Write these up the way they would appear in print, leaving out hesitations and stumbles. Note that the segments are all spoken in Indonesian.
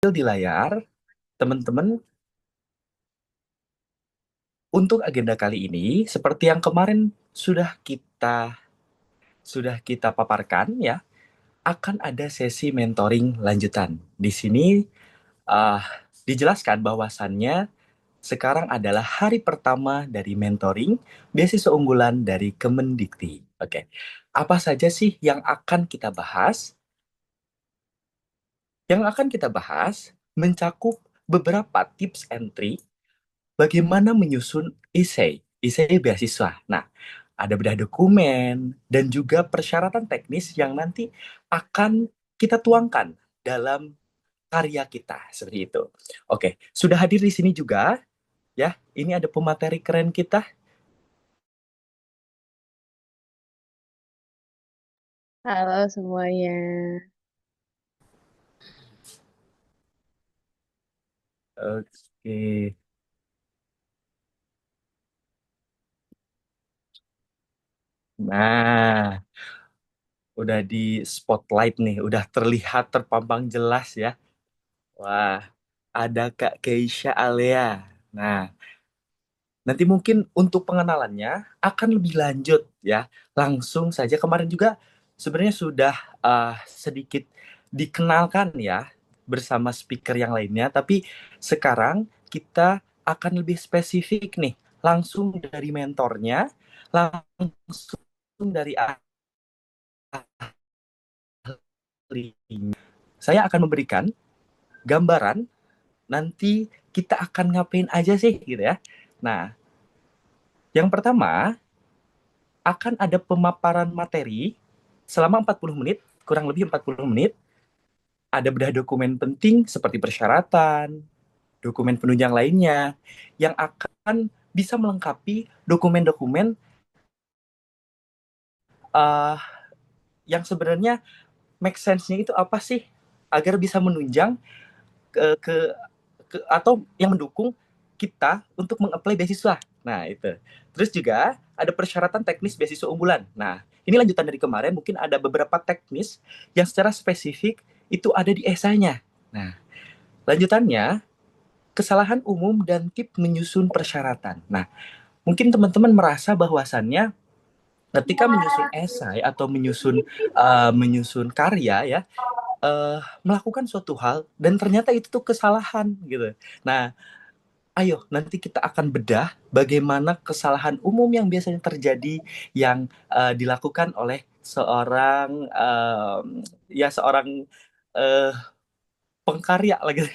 Di layar, teman-teman, untuk agenda kali ini, seperti yang kemarin sudah kita paparkan ya, akan ada sesi mentoring lanjutan. Di sini uh, dijelaskan bahwasannya sekarang adalah hari pertama dari mentoring beasiswa unggulan dari Kemendikti. Oke, apa saja sih yang akan kita bahas? Yang akan kita bahas mencakup beberapa tips and trick bagaimana menyusun esai beasiswa. Nah, ada bedah dokumen dan juga persyaratan teknis yang nanti akan kita tuangkan dalam karya kita seperti itu. Oke, sudah hadir di sini juga ya. Ini ada pemateri keren kita. Halo semuanya. Oke. Nah, udah di spotlight nih, udah terlihat terpampang jelas ya. Wah, ada Kak Keisha Alea. Nah, nanti mungkin untuk pengenalannya akan lebih lanjut ya. Langsung saja kemarin juga sebenarnya sudah sedikit dikenalkan ya bersama speaker yang lainnya, tapi sekarang kita akan lebih spesifik nih, langsung dari mentornya, langsung dari ahlinya. Saya akan memberikan gambaran nanti kita akan ngapain aja sih gitu ya. Nah, yang pertama akan ada pemaparan materi selama 40 menit, kurang lebih 40 menit. Ada bedah dokumen penting seperti persyaratan, dokumen penunjang lainnya yang akan bisa melengkapi dokumen-dokumen uh, yang sebenarnya make sense-nya itu apa sih agar bisa menunjang ke, ke, atau yang mendukung kita untuk mengapply beasiswa. Nah, itu. Terus juga ada persyaratan teknis beasiswa unggulan. Nah, ini lanjutan dari kemarin, mungkin ada beberapa teknis yang secara spesifik itu ada di esainya. Nah, lanjutannya, kesalahan umum dan tip menyusun persyaratan. Nah, mungkin teman-teman merasa bahwasannya ketika menyusun esai atau menyusun karya ya, melakukan suatu hal dan ternyata itu tuh kesalahan gitu. Nah, ayo nanti kita akan bedah bagaimana kesalahan umum yang biasanya terjadi yang dilakukan oleh seorang uh, pengkarya lagi.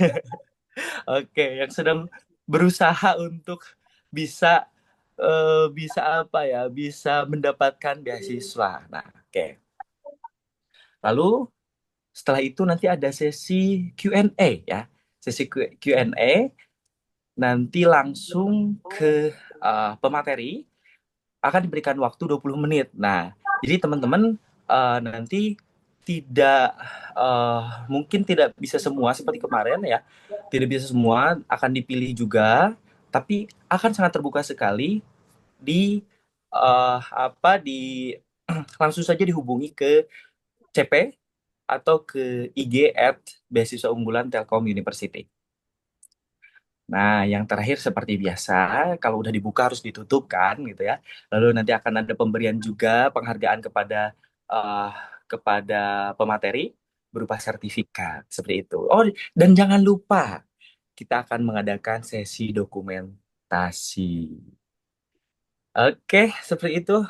Oke, yang sedang berusaha untuk bisa bisa apa ya, bisa mendapatkan beasiswa. Nah, oke. Lalu setelah itu nanti ada sesi Q&A ya. Sesi Q&A nanti langsung ke pemateri akan diberikan waktu 20 menit. Nah, jadi teman-teman nanti tidak mungkin tidak bisa semua seperti kemarin ya. Tidak bisa semua akan dipilih juga, tapi akan sangat terbuka sekali di di langsung saja dihubungi ke CP atau ke IG at beasiswa unggulan Telkom University. Nah, yang terakhir seperti biasa, kalau udah dibuka harus ditutup kan, gitu ya. Lalu nanti akan ada pemberian juga penghargaan uh, kepada pemateri berupa sertifikat seperti itu. Oh, dan jangan lupa kita akan mengadakan sesi dokumentasi. Oke, seperti itu.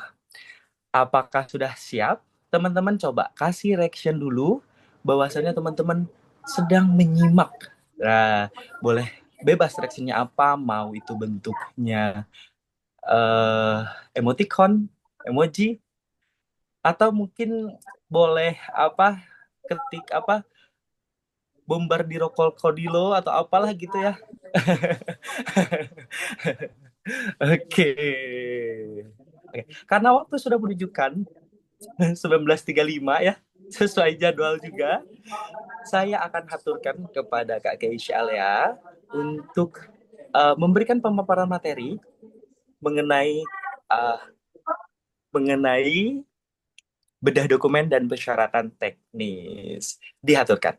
Apakah sudah siap? Teman-teman coba kasih reaction dulu bahwasannya teman-teman sedang menyimak. Nah, boleh bebas reaksinya apa, mau itu bentuknya eh emoticon, emoji, atau mungkin boleh ketik bombardiro krokodilo atau apalah gitu ya. Oke. Oke. Karena waktu sudah menunjukkan 19.35 ya, sesuai jadwal juga, saya akan haturkan kepada Kak Keisha Alea untuk memberikan pemaparan materi mengenai uh, mengenai bedah dokumen dan persyaratan teknis. Dihaturkan.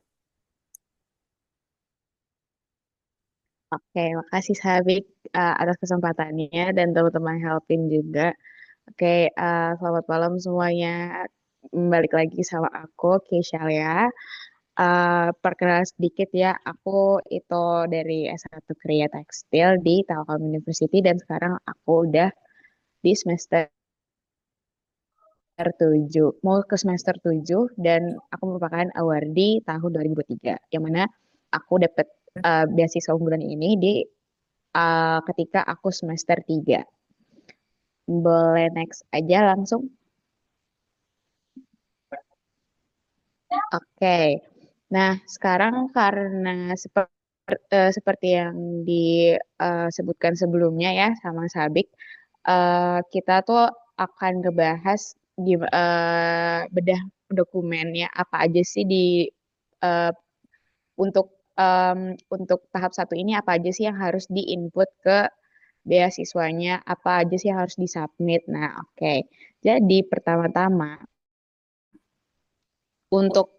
Oke, makasih Sabik atas kesempatannya dan teman-teman helpin juga. Oke, selamat malam semuanya. Balik lagi sama aku, Keisha ya. Perkenalan sedikit ya, aku itu dari S1 Kriya Tekstil di Telkom University dan sekarang aku udah di semester 7, mau ke semester 7 dan aku merupakan awardee tahun 2023, yang mana aku dapat beasiswa unggulan ini di ketika aku semester 3. Boleh next aja langsung. Oke. Nah, sekarang karena seperti yang disebutkan sebelumnya ya sama Sabik, kita tuh akan ngebahas bedah dokumen ya apa aja sih di eh, untuk untuk tahap satu ini apa aja sih yang harus diinput ke beasiswanya, apa aja sih yang harus disubmit. Nah, oke. Jadi pertama-tama untuk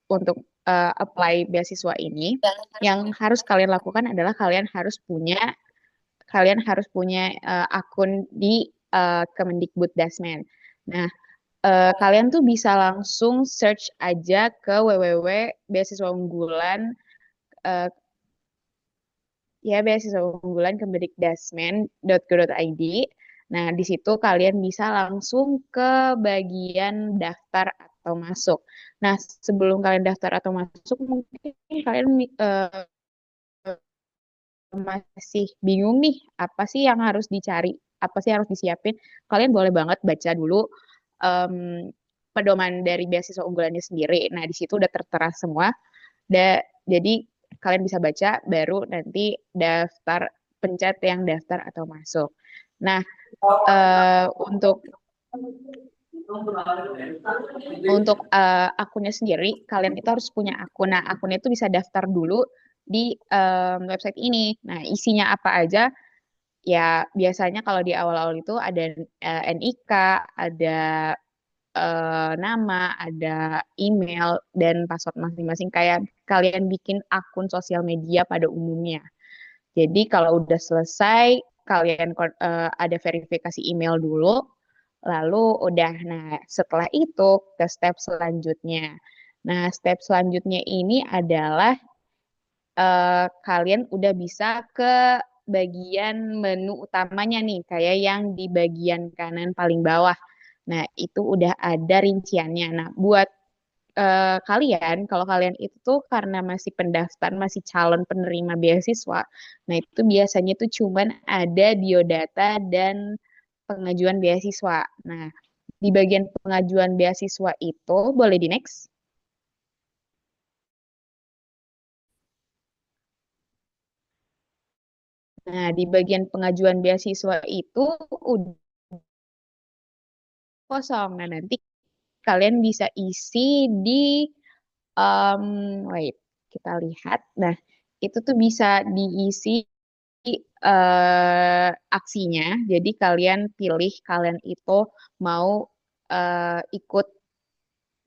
untuk apply beasiswa ini, yang harus kalian lakukan adalah kalian harus punya akun di Kemendikbud Nah, kalian tuh bisa langsung search aja ke www unggulan eh, beasiswa unggulan kemendikdasmen.go.id. Nah, di situ kalian bisa langsung ke bagian daftar atau masuk. Nah, sebelum kalian daftar atau masuk, mungkin kalian masih bingung nih, apa sih yang harus dicari, apa sih yang harus disiapin. Kalian boleh banget baca dulu em, pedoman dari beasiswa unggulannya sendiri. Nah, di situ udah tertera semua. Jadi kalian bisa baca baru nanti daftar, pencet yang daftar atau masuk. Nah, untuk akunnya sendiri, kalian itu harus punya akun. Nah, akunnya itu bisa daftar dulu di website ini. Nah, isinya apa aja? Ya, biasanya kalau di awal-awal itu ada NIK, ada nama, ada email, dan password masing-masing. Kayak kalian bikin akun sosial media pada umumnya. Jadi kalau udah selesai, kalian ada verifikasi email dulu, lalu udah. Nah, setelah itu ke step selanjutnya. Nah, step selanjutnya ini adalah kalian udah bisa ke bagian menu utamanya nih, kayak yang di bagian kanan paling bawah. Nah, itu udah ada rinciannya. Nah, buat kalian, kalau kalian itu tuh karena masih pendaftar, masih calon penerima beasiswa, nah itu biasanya tuh cuman ada biodata dan pengajuan beasiswa. Nah, di bagian pengajuan beasiswa itu, boleh di next. Nah, di bagian pengajuan beasiswa itu udah kosong. Nah, nanti kalian bisa isi di, wait, kita lihat. Nah, itu tuh bisa diisi aksinya. Jadi kalian pilih kalian itu mau ikut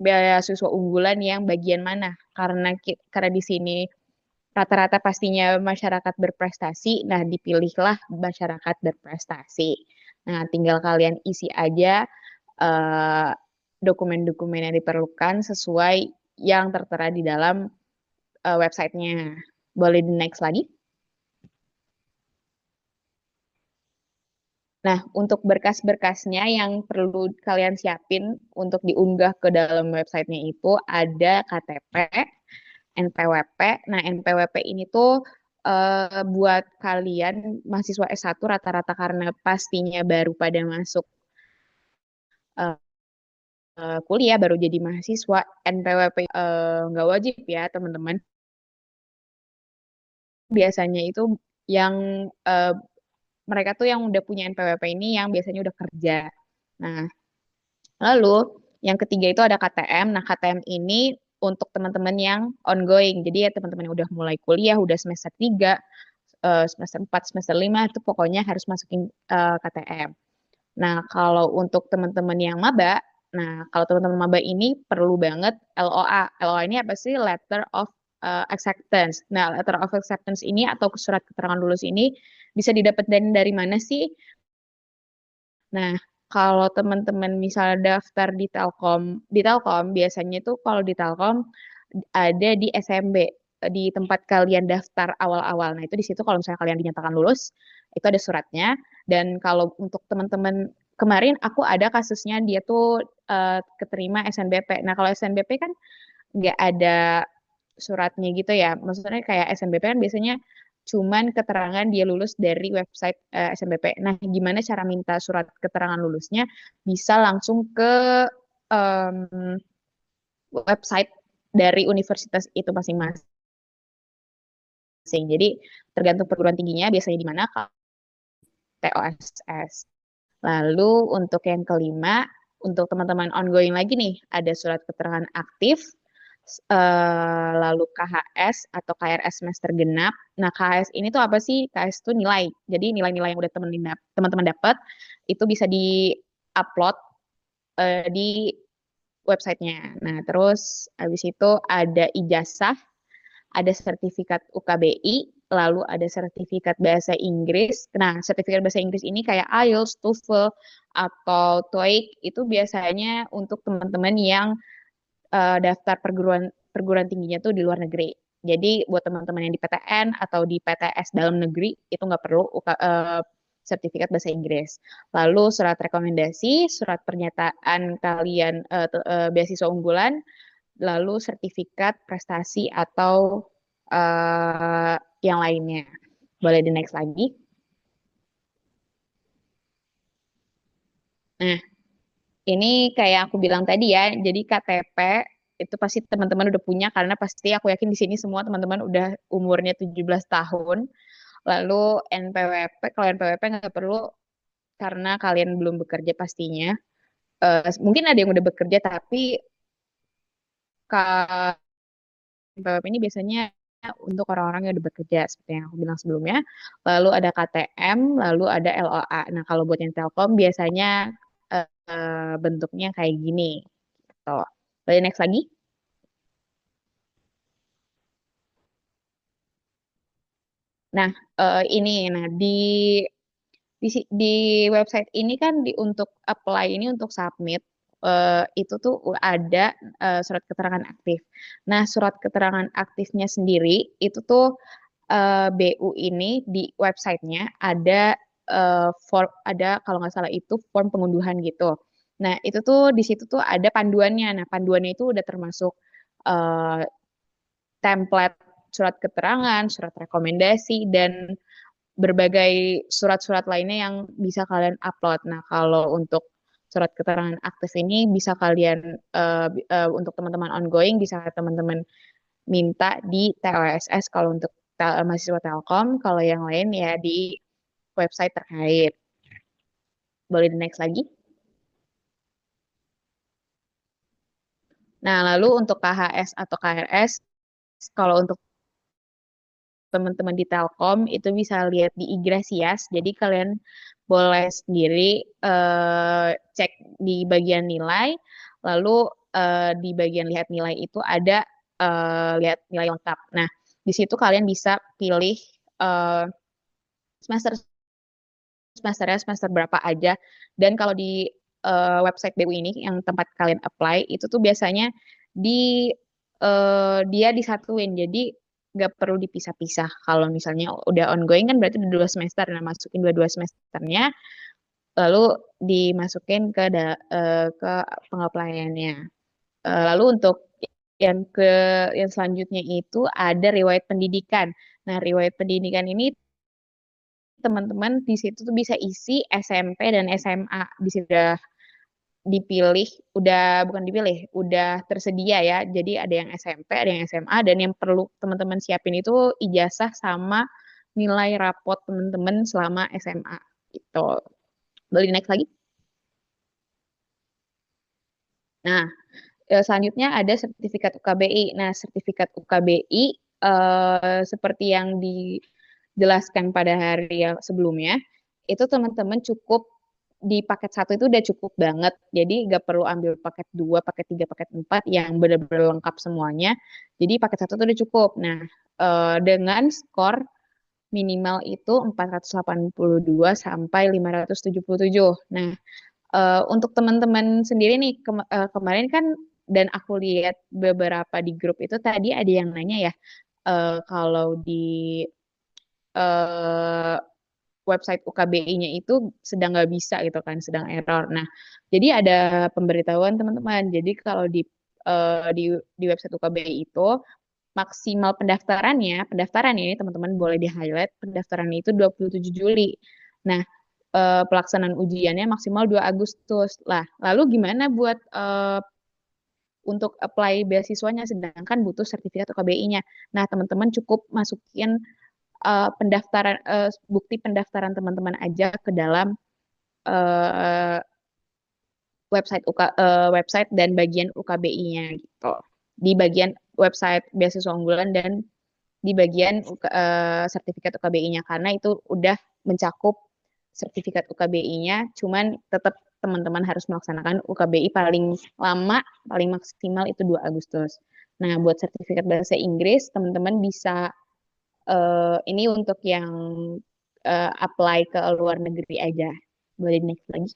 beasiswa unggulan yang bagian mana. Karena di sini rata-rata pastinya masyarakat berprestasi. Nah, dipilihlah masyarakat berprestasi. Nah, tinggal kalian isi aja eh, dokumen-dokumen yang diperlukan sesuai yang tertera di dalam websitenya. Boleh di next lagi? Nah, untuk berkas-berkasnya yang perlu kalian siapin untuk diunggah ke dalam websitenya itu ada KTP, NPWP. Nah, NPWP ini tuh buat kalian mahasiswa S1 rata-rata karena pastinya baru pada masuk eh, kuliah, baru jadi mahasiswa, NPWP nggak wajib ya, teman-teman. Biasanya itu yang eh, mereka tuh yang udah punya NPWP ini yang biasanya udah kerja. Nah, lalu yang ketiga itu ada KTM. Nah, KTM ini untuk teman-teman yang ongoing. Jadi ya teman-teman yang udah mulai kuliah, udah semester 3, semester 4, semester 5 itu pokoknya harus masukin KTM. Nah, kalau untuk teman-teman yang maba, nah kalau teman-teman maba ini perlu banget LOA. LOA ini apa sih? Letter of acceptance. Nah, letter of acceptance ini atau surat keterangan lulus ini bisa didapat dari mana sih? Nah, kalau teman-teman misalnya daftar di Telkom biasanya itu kalau di Telkom ada di SMB, di tempat kalian daftar awal-awal. Nah, itu di situ kalau misalnya kalian dinyatakan lulus, itu ada suratnya. Dan kalau untuk teman-teman kemarin aku ada kasusnya dia tuh keterima SNBP. Nah, kalau SNBP kan nggak ada suratnya gitu ya. Maksudnya kayak SNBP kan biasanya cuman keterangan dia lulus dari website SNBP. Nah, gimana cara minta surat keterangan lulusnya? Bisa langsung ke em, website dari universitas itu masing-masing. Jadi tergantung perguruan tingginya biasanya di mana kalau TOSS. Lalu untuk yang kelima, untuk teman-teman ongoing lagi nih, ada surat keterangan aktif, lalu KHS atau KRS semester genap. Nah, KHS ini tuh apa sih? KHS itu nilai. Jadi nilai-nilai yang udah teman-teman dapat itu bisa di-upload di websitenya. Nah, terus habis itu ada ijazah, ada sertifikat UKBI, lalu ada sertifikat bahasa Inggris. Nah, sertifikat bahasa Inggris ini kayak IELTS, TOEFL, atau TOEIC itu biasanya untuk teman-teman yang daftar perguruan perguruan tingginya tuh di luar negeri. Jadi buat teman-teman yang di PTN atau di PTS dalam negeri itu nggak perlu sertifikat bahasa Inggris. Lalu surat rekomendasi, surat pernyataan kalian beasiswa unggulan, lalu sertifikat prestasi atau yang lainnya. Boleh di next lagi. Nah, ini kayak aku bilang tadi ya, jadi KTP itu pasti teman-teman udah punya karena pasti aku yakin di sini semua teman-teman udah umurnya 17 tahun. Lalu NPWP, kalau NPWP nggak perlu karena kalian belum bekerja pastinya. Mungkin ada yang udah bekerja tapi NPWP ini biasanya untuk orang-orang yang udah bekerja seperti yang aku bilang sebelumnya. Lalu ada KTM, lalu ada LOA. Nah, kalau buat yang Telkom biasanya bentuknya kayak gini. Gitu. Lalu next lagi. Nah, ini, nah di website ini kan untuk apply ini untuk submit itu tuh ada surat keterangan aktif. Nah, surat keterangan aktifnya sendiri itu tuh BU ini di websitenya ada form ada kalau nggak salah itu form pengunduhan gitu. Nah, itu tuh di situ tuh ada panduannya. Nah, panduannya itu udah termasuk eh, template surat keterangan, surat rekomendasi, dan berbagai surat-surat lainnya yang bisa kalian upload. Nah, kalau untuk surat keterangan aktif ini bisa kalian untuk teman-teman ongoing bisa teman-teman minta di TOSS kalau untuk mahasiswa Telkom, kalau yang lain ya di website terkait. Boleh di next lagi. Nah, lalu untuk KHS atau KRS, kalau untuk teman-teman di Telkom itu bisa lihat di Igrasias. Jadi kalian boleh sendiri cek di bagian nilai, lalu di bagian lihat nilai itu ada lihat nilai lengkap. Nah, di situ kalian bisa pilih eh, semester semesternya semester berapa aja. Dan kalau di website BU ini yang tempat kalian apply itu tuh biasanya di dia disatuin. Jadi nggak perlu dipisah-pisah. Kalau misalnya udah ongoing kan berarti udah 2 semester. Nah, masukin dua-dua semesternya, lalu dimasukin ke pengappaiannya. Lalu untuk yang yang selanjutnya itu ada riwayat pendidikan. Nah, riwayat pendidikan ini teman-teman di situ tuh bisa isi SMP dan SMA. Di situ udah dipilih, udah bukan dipilih, udah tersedia ya. Jadi ada yang SMP, ada yang SMA, dan yang perlu teman-teman siapin itu ijazah sama nilai rapot teman-teman selama SMA gitu. Boleh next lagi. Nah, selanjutnya ada sertifikat UKBI. Nah, sertifikat UKBI seperti yang dijelaskan pada hari yang sebelumnya, itu teman-teman cukup di paket satu itu udah cukup banget. Jadi nggak perlu ambil paket 2, paket 3, paket 4 yang benar-benar lengkap semuanya. Jadi paket satu itu udah cukup. Nah, dengan skor minimal itu 482 sampai 577. Nah, untuk teman-teman sendiri nih, kemarin kan dan aku lihat beberapa di grup itu tadi ada yang nanya ya, kalau di eh, website UKBI-nya itu sedang nggak bisa gitu kan, sedang error. Nah, jadi ada pemberitahuan teman-teman. Jadi kalau di website UKBI itu maksimal pendaftaran ini teman-teman boleh di-highlight, pendaftaran itu 27 Juli. Nah, pelaksanaan ujiannya maksimal 2 Agustus. Lah, lalu gimana buat untuk apply beasiswanya sedangkan butuh sertifikat UKBI-nya. Nah, teman-teman cukup masukin bukti pendaftaran teman-teman aja ke dalam uh, website dan bagian UKBI-nya gitu. Di bagian website beasiswa unggulan dan di bagian sertifikat UKBI-nya karena itu udah mencakup sertifikat UKBI-nya, cuman tetap teman-teman harus melaksanakan UKBI paling lama, paling maksimal itu 2 Agustus. Nah, buat sertifikat bahasa Inggris, teman-teman bisa ini untuk yang apply ke luar negeri aja. Boleh next lagi.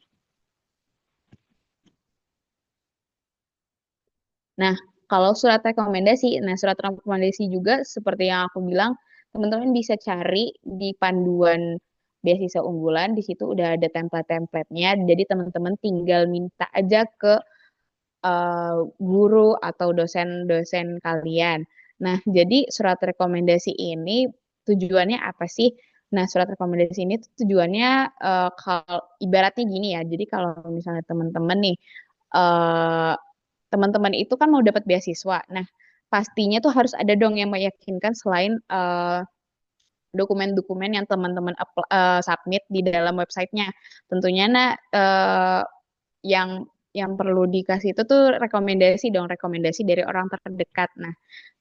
Nah, kalau surat rekomendasi juga seperti yang aku bilang, teman-teman bisa cari di panduan beasiswa unggulan, di situ udah ada template-templatenya, jadi teman-teman tinggal minta aja ke guru atau dosen-dosen kalian. Nah, jadi surat rekomendasi ini tujuannya apa sih? Nah, surat rekomendasi ini tujuannya kalau ibaratnya gini ya. Jadi kalau misalnya teman-teman nih eh, teman-teman itu kan mau dapat beasiswa. Nah, pastinya tuh harus ada dong yang meyakinkan selain dokumen-dokumen yang teman-teman submit di dalam websitenya. Tentunya yang perlu dikasih itu tuh rekomendasi dari orang terdekat. Nah,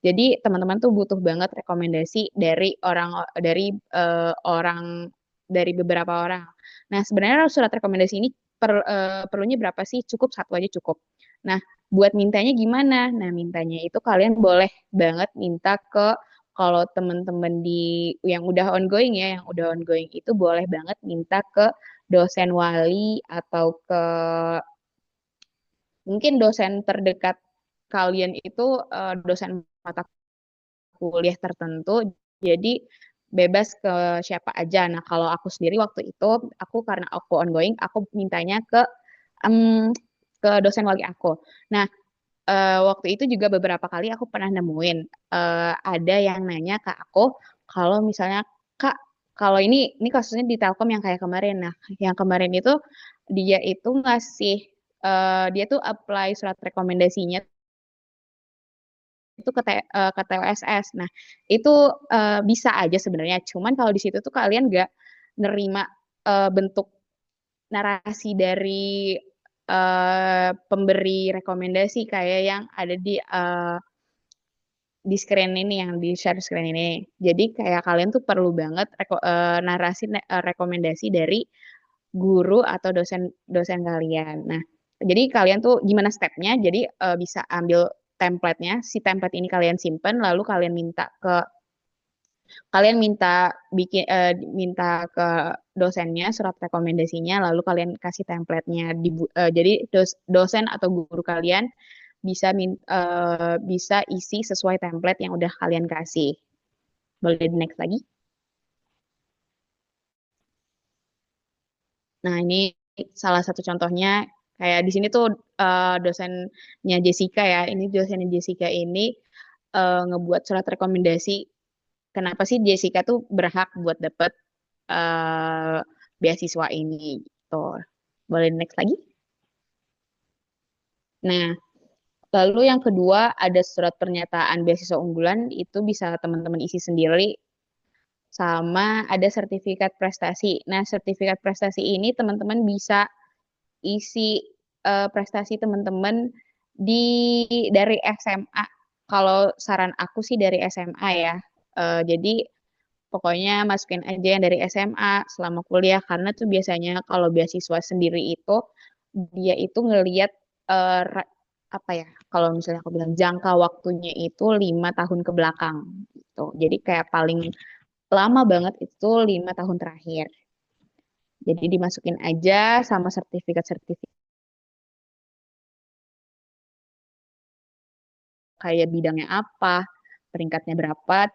jadi teman-teman tuh butuh banget rekomendasi orang dari beberapa orang. Nah, sebenarnya surat rekomendasi ini perlunya berapa sih? Cukup satu aja cukup. Nah, buat mintanya gimana? Nah, mintanya itu kalian boleh banget minta ke kalau teman-teman yang udah ongoing ya, yang udah ongoing itu boleh banget minta ke dosen wali atau ke mungkin dosen terdekat kalian itu dosen mata kuliah tertentu. Jadi bebas ke siapa aja. Nah, kalau aku sendiri waktu itu, karena aku ongoing, aku mintanya em, ke dosen wali aku. Nah, waktu itu juga beberapa kali aku pernah nemuin ada yang nanya ke aku kalau misalnya Kak, kalau ini kasusnya di Telkom yang kayak kemarin. Nah, yang kemarin itu dia itu ngasih dia tuh apply surat rekomendasinya itu ke TOSS. Nah, itu bisa aja sebenarnya. Cuman kalau di situ tuh kalian nggak nerima bentuk narasi dari pemberi rekomendasi kayak yang ada di screen ini, yang di share screen ini. Jadi kayak kalian tuh perlu banget rekomendasi dari guru atau dosen kalian. Nah, jadi kalian tuh gimana stepnya? Jadi bisa ambil template-nya, si template ini kalian simpen, lalu kalian minta ke dosennya surat rekomendasinya, lalu kalian kasih template-nya. Jadi dosen atau guru kalian bisa isi sesuai template yang udah kalian kasih. Boleh di next lagi. Nah, ini salah satu contohnya kayak di sini tuh dosennya Jessica ya. Ini dosennya Jessica ini ngebuat surat rekomendasi. Kenapa sih Jessica tuh berhak buat dapet eh, beasiswa ini gitu. Boleh next lagi? Nah, lalu yang kedua ada surat pernyataan beasiswa unggulan itu bisa teman-teman isi sendiri sama ada sertifikat prestasi. Nah, sertifikat prestasi ini teman-teman bisa isi prestasi teman-teman di dari SMA. Kalau saran aku sih dari SMA ya. Jadi pokoknya masukin aja yang dari SMA selama kuliah karena tuh biasanya kalau beasiswa sendiri itu dia itu ngelihat apa ya, kalau misalnya aku bilang jangka waktunya itu 5 tahun ke belakang gitu. Jadi kayak paling lama banget itu 5 tahun terakhir. Jadi dimasukin aja sama sertifikat-sertifikat kayak bidangnya apa, peringkatnya berapa,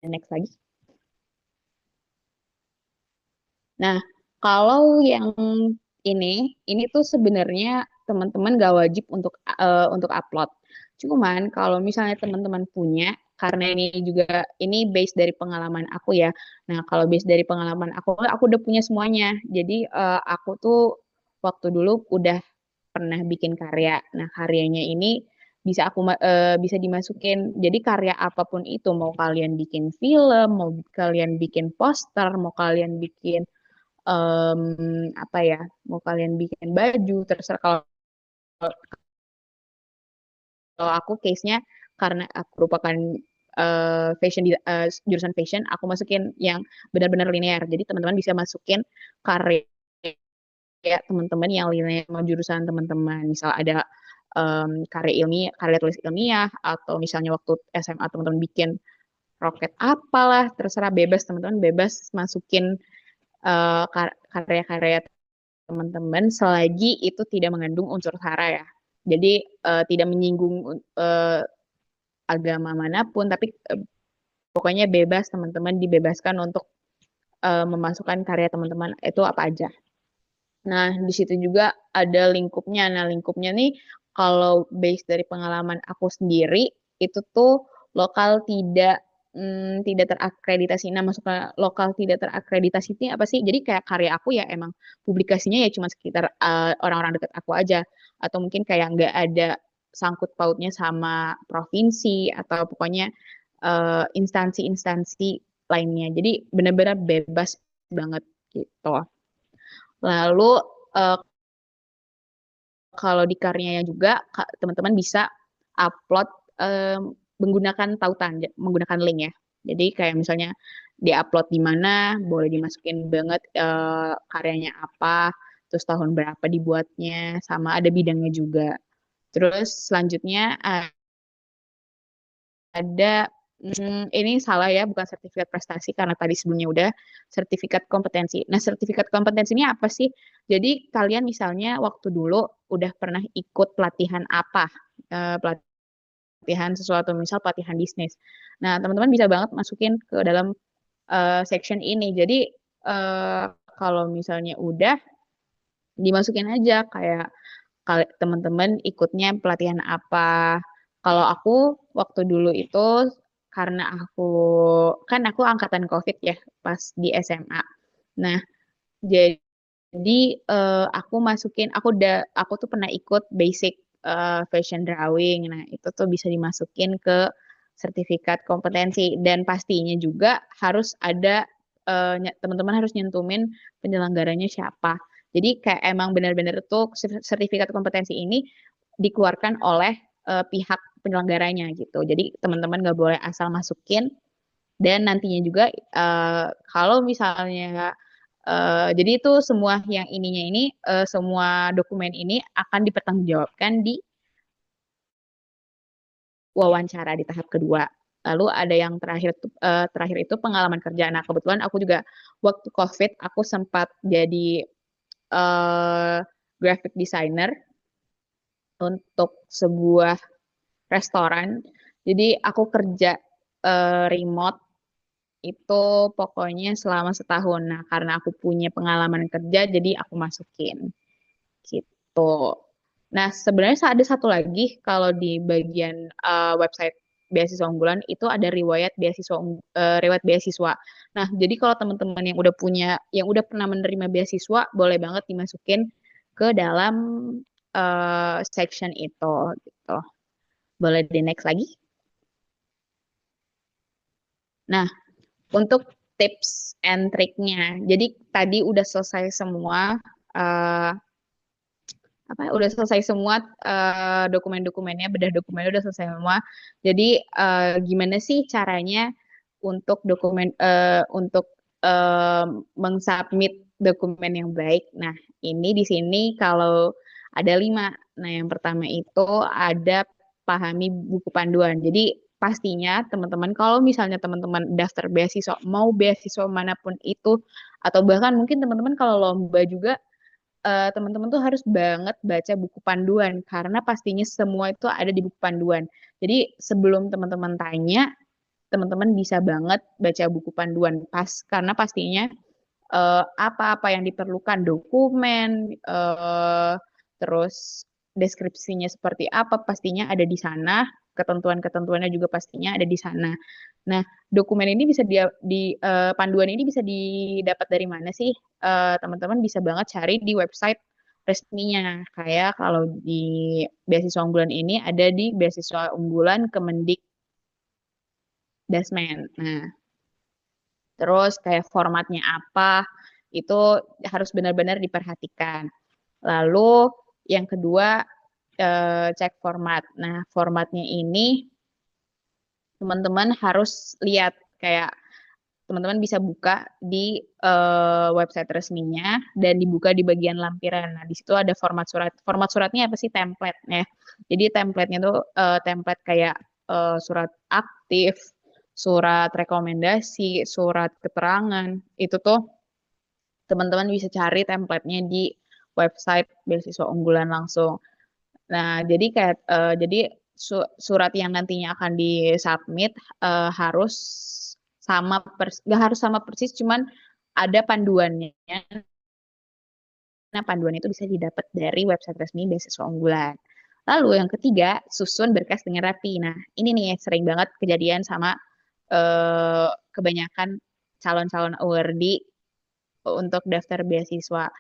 next lagi. Nah, kalau yang ini tuh sebenarnya teman-teman gak wajib untuk upload. Cuman kalau misalnya teman-teman punya, karena ini base dari pengalaman aku ya. Nah, kalau base dari pengalaman aku udah punya semuanya. Jadi aku tuh waktu dulu udah pernah bikin karya. Nah, karyanya ini bisa dimasukin. Jadi karya apapun itu, mau kalian bikin film, mau kalian bikin poster, mau kalian bikin apa ya, mau kalian bikin baju, terserah. Kalau aku case-nya karena aku merupakan jurusan fashion, aku masukin yang benar-benar linear. Jadi teman-teman bisa masukin karya teman-teman yang linear sama jurusan teman-teman. Misal ada karya ilmiah, karya tulis ilmiah, atau misalnya waktu SMA teman-teman bikin roket apalah, terserah, bebas, teman-teman bebas masukin karya-karya teman-teman selagi itu tidak mengandung unsur sara ya. Jadi tidak menyinggung agama manapun, tapi pokoknya bebas, teman-teman dibebaskan untuk memasukkan karya teman-teman itu apa aja. Nah, di situ juga ada lingkupnya. Nah, lingkupnya nih kalau base dari pengalaman aku sendiri itu tuh lokal tidak terakreditasi. Nah, masuk ke lokal tidak terakreditasi ini apa sih? Jadi kayak karya aku ya emang publikasinya ya cuma sekitar orang-orang dekat aku aja, atau mungkin kayak nggak ada sangkut pautnya sama provinsi atau pokoknya instansi-instansi lainnya. Jadi benar-benar bebas banget gitu. Lalu eh, kalau di karyanya juga teman-teman bisa upload eh, menggunakan tautan, menggunakan link ya. Jadi kayak misalnya diupload di mana, boleh dimasukin banget karyanya apa, terus tahun berapa dibuatnya, sama ada bidangnya juga. Terus selanjutnya ada ini salah ya, bukan sertifikat prestasi karena tadi sebelumnya udah sertifikat kompetensi. Nah, sertifikat kompetensi ini apa sih? Jadi kalian misalnya waktu dulu udah pernah ikut pelatihan apa? Pelatihan sesuatu, misal pelatihan bisnis. Nah, teman-teman bisa banget masukin ke dalam section ini. Jadi eh, kalau misalnya udah dimasukin aja kayak teman-teman ikutnya pelatihan apa. Kalau aku waktu dulu itu karena aku angkatan COVID ya pas di SMA. Nah, jadi aku tuh pernah ikut basic fashion drawing. Nah, itu tuh bisa dimasukin ke sertifikat kompetensi dan pastinya juga harus ada teman-teman harus nyentumin penyelenggaranya siapa. Jadi kayak emang benar-benar tuh sertifikat kompetensi ini dikeluarkan oleh pihak penyelenggaranya gitu. Jadi teman-teman nggak boleh asal masukin dan nantinya juga kalau misalnya jadi itu semua yang semua dokumen ini akan dipertanggungjawabkan di wawancara di tahap kedua. Lalu ada yang terakhir itu pengalaman kerja. Nah, kebetulan aku juga waktu COVID aku sempat jadi eh, graphic designer untuk sebuah restoran. Jadi aku kerja remote itu pokoknya selama setahun. Nah, karena aku punya pengalaman kerja, jadi aku masukin gitu. Nah, sebenarnya ada satu lagi kalau di bagian website beasiswa unggulan itu ada riwayat beasiswa. Nah, jadi kalau teman-teman yang udah pernah menerima beasiswa, boleh banget dimasukin ke dalam section itu gitu. Boleh di next lagi. Nah, untuk tips and triknya. Jadi tadi udah selesai semua uh, udah selesai semua dokumen-dokumennya, bedah dokumennya udah selesai semua. Jadi gimana sih caranya untuk untuk mengsubmit dokumen yang baik? Nah, ini di sini kalau ada 5. Nah, yang pertama itu ada pahami buku panduan. Jadi pastinya teman-teman kalau misalnya teman-teman daftar beasiswa, mau beasiswa manapun itu, atau bahkan mungkin teman-teman kalau lomba juga teman-teman tuh harus banget baca buku panduan karena pastinya semua itu ada di buku panduan. Jadi sebelum teman-teman tanya, teman-teman bisa banget baca buku panduan pas karena pastinya apa-apa yang diperlukan dokumen, terus deskripsinya seperti apa pastinya ada di sana, ketentuan-ketentuannya juga pastinya ada di sana. Nah, dokumen ini bisa panduan ini bisa didapat dari mana sih? Teman-teman bisa banget cari di website resminya. Kayak kalau di beasiswa unggulan ini ada di beasiswa unggulan Kemendikbudrismen. Nah, terus kayak formatnya apa, itu harus benar-benar diperhatikan. Lalu yang kedua, cek format. Nah, formatnya ini teman-teman harus lihat kayak teman-teman bisa buka di website resminya dan dibuka di bagian lampiran. Nah, di situ ada format surat. Format suratnya apa sih? Template ya. Jadi template-nya tuh template kayak surat aktif, surat rekomendasi, surat keterangan. Itu tuh teman-teman bisa cari template-nya di website beasiswa unggulan langsung. Nah, jadi surat yang nantinya akan disubmit harus nggak harus sama persis, cuman ada panduannya. Nah, panduan itu bisa didapat dari website resmi beasiswa unggulan. Lalu yang ketiga, susun berkas dengan rapi. Nah, ini nih sering banget kejadian sama kebanyakan calon-calon awardee untuk daftar beasiswa.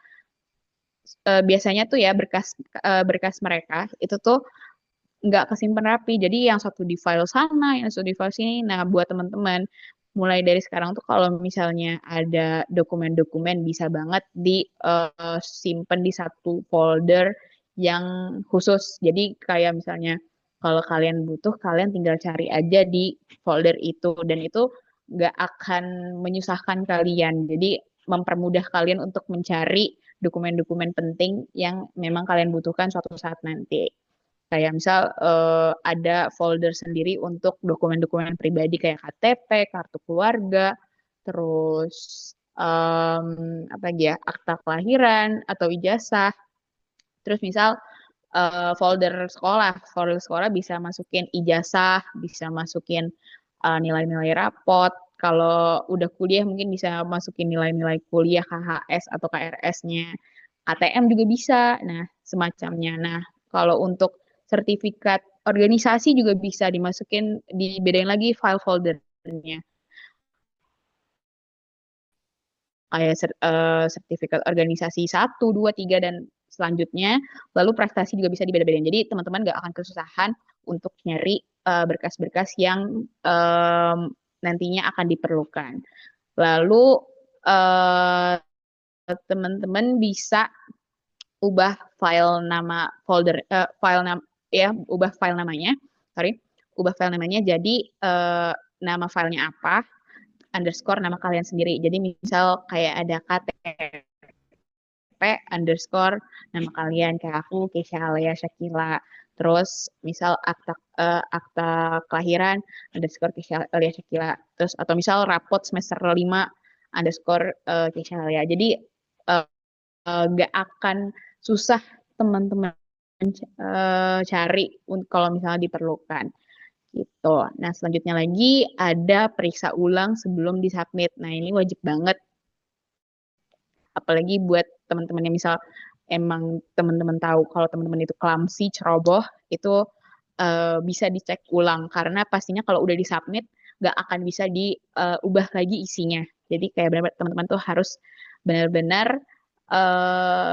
Biasanya tuh ya berkas mereka itu tuh nggak kesimpan rapi. Jadi yang satu di file sana, yang satu di file sini. Nah, buat teman-teman, mulai dari sekarang tuh kalau misalnya ada dokumen-dokumen bisa banget disimpan di satu folder yang khusus. Jadi kayak misalnya kalau kalian butuh, kalian tinggal cari aja di folder itu dan itu nggak akan menyusahkan kalian. Jadi mempermudah kalian untuk mencari dokumen-dokumen penting yang memang kalian butuhkan suatu saat nanti. Kayak misal ada folder sendiri untuk dokumen-dokumen pribadi kayak KTP, kartu keluarga, terus apa lagi ya, akta kelahiran atau ijazah. Terus misal folder sekolah bisa masukin ijazah, bisa masukin nilai-nilai rapot. Kalau udah kuliah mungkin bisa masukin nilai-nilai kuliah KHS atau KRS-nya. ATM juga bisa. Nah, semacamnya. Nah, kalau untuk sertifikat organisasi juga bisa dibedain lagi file foldernya. Kayak sertifikat organisasi 1, 2, 3 dan selanjutnya. Lalu prestasi juga bisa dibeda-bedain. Jadi teman-teman nggak akan kesusahan untuk nyari berkas-berkas yang nantinya akan diperlukan. Lalu uh, teman-teman bisa ubah file nama ya, ubah file namanya, sorry, ubah file namanya jadi nama filenya apa, underscore nama kalian sendiri. Jadi misal kayak ada KTP underscore nama kalian kayak aku Keisha Alia Shakila. Terus misal akta kelahiran underscore Keisha Alia Shakila. Terus atau misal rapot semester 5 underscore Keisha Alia. Jadi uh, nggak akan susah teman-teman cari kalau misalnya diperlukan gitu. Nah, selanjutnya lagi ada periksa ulang sebelum disubmit. Nah, ini wajib banget apalagi buat teman-teman yang misal emang teman-teman tahu kalau teman-teman itu clumsy, ceroboh, itu bisa dicek ulang karena pastinya kalau udah disubmit nggak akan bisa diubah lagi isinya. Jadi kayak benar-benar teman-teman tuh harus benar-benar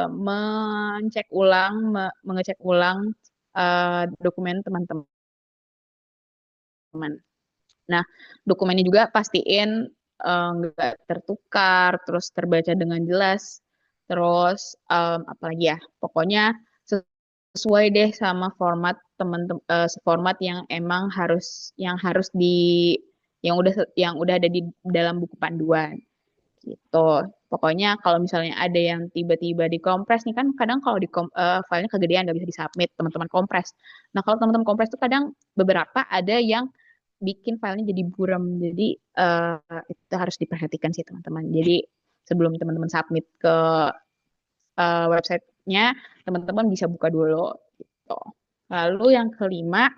mengecek ulang dokumen teman-teman. Nah, dokumennya juga pastiin nggak tertukar, terus terbaca dengan jelas, terus apalagi ya, pokoknya sesuai deh sama format format yang harus yang udah ada di dalam buku panduan gitu. Pokoknya kalau misalnya ada yang tiba-tiba dikompres nih kan kadang kalau filenya kegedean nggak bisa disubmit teman-teman kompres. Nah kalau teman-teman kompres tuh kadang beberapa ada yang bikin filenya jadi buram. Jadi itu harus diperhatikan sih teman-teman. Jadi sebelum teman-teman submit ke websitenya, teman-teman bisa buka dulu gitu. Lalu yang kelima,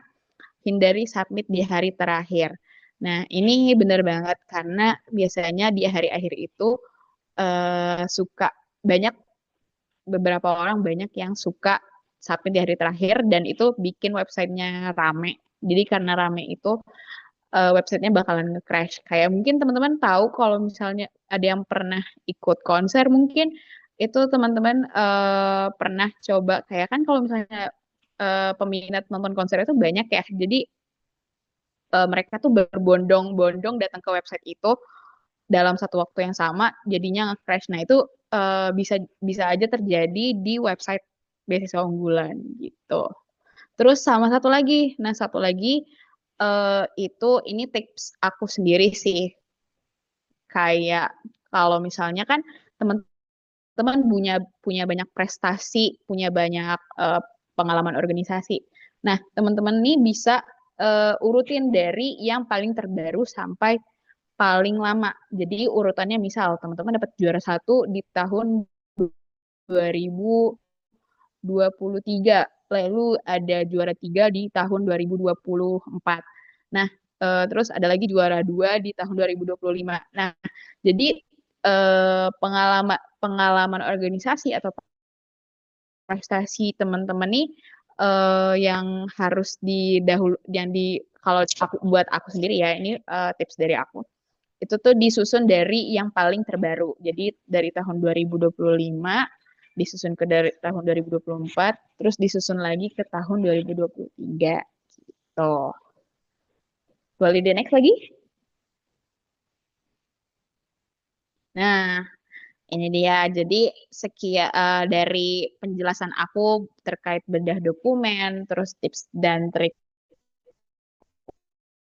hindari submit di hari terakhir. Nah, ini benar banget karena biasanya di hari akhir itu suka banyak beberapa orang banyak yang suka submit di hari terakhir dan itu bikin websitenya rame. Jadi karena rame itu websitenya bakalan nge-crash. Kayak mungkin teman-teman tahu kalau misalnya ada yang pernah ikut konser mungkin itu teman-teman pernah coba kayak kan kalau misalnya peminat nonton konser itu banyak ya. Jadi mereka tuh berbondong-bondong datang ke website itu dalam satu waktu yang sama jadinya nge-crash. Nah, itu bisa bisa aja terjadi di website beasiswa unggulan gitu. Terus sama satu lagi. Nah, satu lagi itu ini tips aku sendiri sih. Kayak kalau misalnya kan teman-teman punya punya banyak prestasi, punya banyak pengalaman organisasi. Nah, teman-teman nih bisa urutin dari yang paling terbaru sampai paling lama. Jadi urutannya misal teman-teman dapat juara satu di tahun 2023, lalu ada juara tiga di tahun 2024. Nah, terus ada lagi juara dua di tahun 2025. Nah, jadi pengalaman pengalaman organisasi atau prestasi teman-teman nih yang harus didahulu yang di kalau buat aku sendiri ya ini tips dari aku itu tuh disusun dari yang paling terbaru. Jadi dari tahun 2025 disusun ke dari tahun 2024, terus disusun lagi ke tahun 2023. Tuh. Boleh di next lagi? Nah, ini dia. Jadi sekian dari penjelasan aku terkait bedah dokumen, terus tips dan trik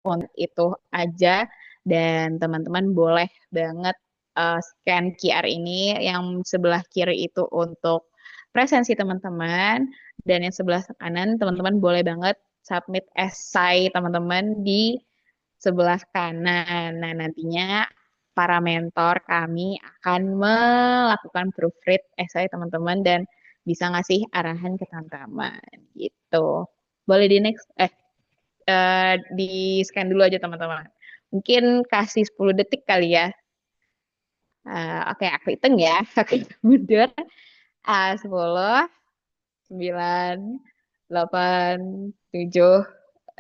untuk itu aja. Dan teman-teman boleh banget scan QR ini yang sebelah kiri itu untuk presensi teman-teman dan yang sebelah kanan teman-teman boleh banget submit esai teman-teman di sebelah kanan. Nah, nantinya para mentor kami akan melakukan proofread esai teman-teman dan bisa ngasih arahan ke teman-teman gitu. Boleh di next di scan dulu aja teman-teman. Mungkin kasih 10 detik kali ya. Oke, aku hitung ya. Oke, mundur. 10, 9, 8, 7,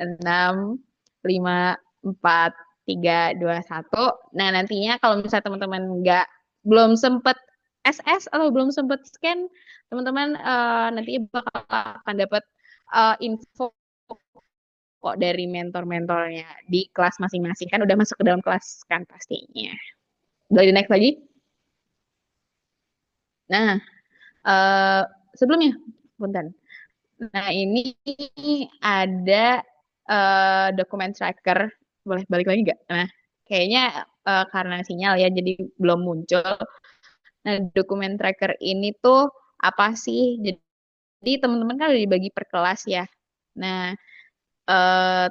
6, 5, 4, 3, 2, 1. Nah, nantinya kalau misalnya teman-teman nggak belum sempet SS atau belum sempet scan, teman-teman nanti bakal akan dapat info kok dari mentor-mentornya di kelas masing-masing. Kan udah masuk ke dalam kelas kan pastinya. Boleh next lagi? Nah, eh sebelumnya, punten. Nah, ini ada dokumen tracker. Boleh balik lagi nggak? Nah, kayaknya karena sinyal ya, jadi belum muncul. Nah, dokumen tracker ini tuh apa sih? Jadi teman-teman kan udah dibagi per kelas ya. Nah,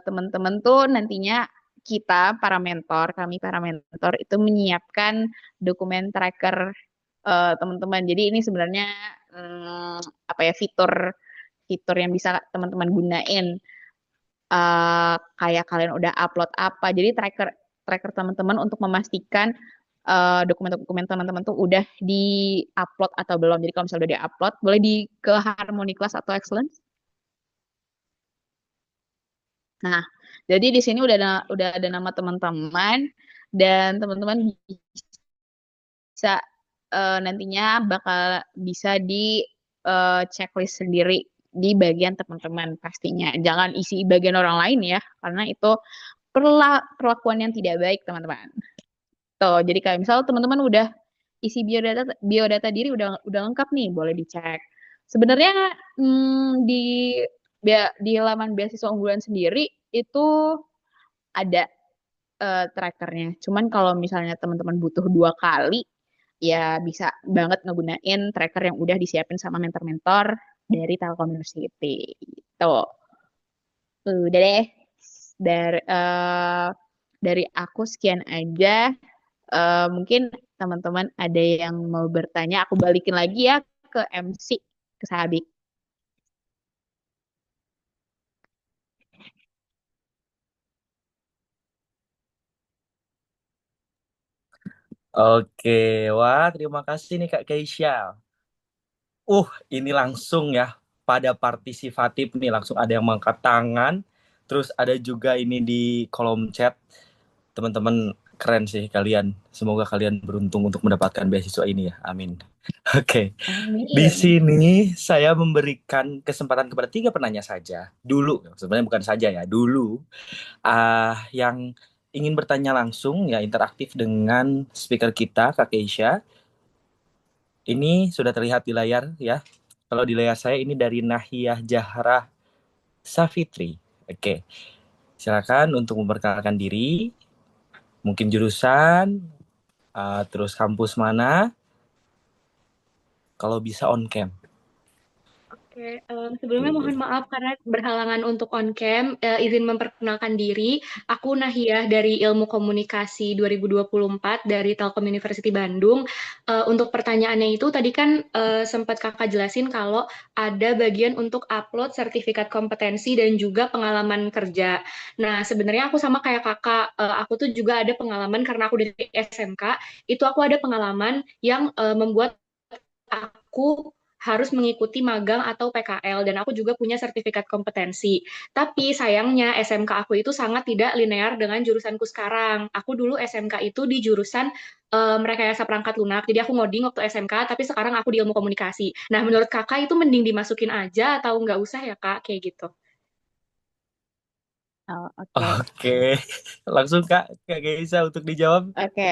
teman-teman tuh nantinya kita kami para mentor itu menyiapkan dokumen tracker teman-teman. Jadi ini sebenarnya apa ya fitur fitur yang bisa teman-teman gunain kayak kalian udah upload apa. Jadi tracker tracker teman-teman untuk memastikan dokumen-dokumen teman-teman tuh udah di-upload atau belum. Jadi kalau misalnya udah di-upload, boleh di ke Harmony Class atau Excellence. Nah, jadi di sini udah ada nama teman-teman dan teman-teman bisa nantinya bakal bisa di checklist sendiri di bagian teman-teman pastinya. Jangan isi bagian orang lain ya, karena itu perlakuan yang tidak baik teman-teman. Tuh, jadi kayak misal teman-teman udah isi biodata biodata diri udah lengkap nih, boleh dicek. Sebenarnya di di laman beasiswa unggulan sendiri itu ada trackernya. Cuman kalau misalnya teman-teman butuh 2 kali, ya bisa banget ngegunain tracker yang udah disiapin sama mentor-mentor dari Telkom University. Gitu. Udah deh. Dari aku sekian aja. Mungkin teman-teman ada yang mau bertanya, aku balikin lagi ya ke MC, ke Sahabi. Oke, wah terima kasih nih Kak Keisha. Ini langsung ya pada partisipatif nih, langsung ada yang mengangkat tangan. Terus ada juga ini di kolom chat. Teman-teman keren sih kalian. Semoga kalian beruntung untuk mendapatkan beasiswa ini ya. Amin. Oke. Di Amin. sini saya memberikan kesempatan kepada 3 penanya saja. Dulu, sebenarnya bukan saja ya, dulu yang ingin bertanya langsung ya interaktif dengan speaker kita Kak Keisha. Ini sudah terlihat di layar ya. Kalau di layar saya ini dari Nahiyah Jahra Safitri. Oke, silakan untuk memperkenalkan diri, mungkin jurusan, terus kampus mana, kalau bisa on cam. Oke, sebelumnya mohon Oke. maaf karena berhalangan untuk on cam. Izin memperkenalkan diri, aku Nahiyah dari Ilmu Komunikasi 2024 dari Telkom University Bandung. Untuk pertanyaannya itu tadi kan sempat kakak jelasin kalau ada bagian untuk upload sertifikat kompetensi dan juga pengalaman kerja. Nah, sebenarnya aku sama kayak kakak, aku tuh juga ada pengalaman karena aku dari SMK, itu aku ada pengalaman yang membuat aku harus mengikuti magang atau PKL dan aku juga punya sertifikat kompetensi. Tapi sayangnya SMK aku itu sangat tidak linear dengan jurusanku sekarang. Aku dulu SMK itu di jurusan rekayasa perangkat lunak. Jadi aku ngoding waktu SMK, tapi sekarang aku di ilmu komunikasi. Nah, menurut kakak itu mending dimasukin aja atau nggak usah ya kak? Kayak gitu. Oh, oke. Oke, langsung Kak Geisa untuk dijawab. Oke,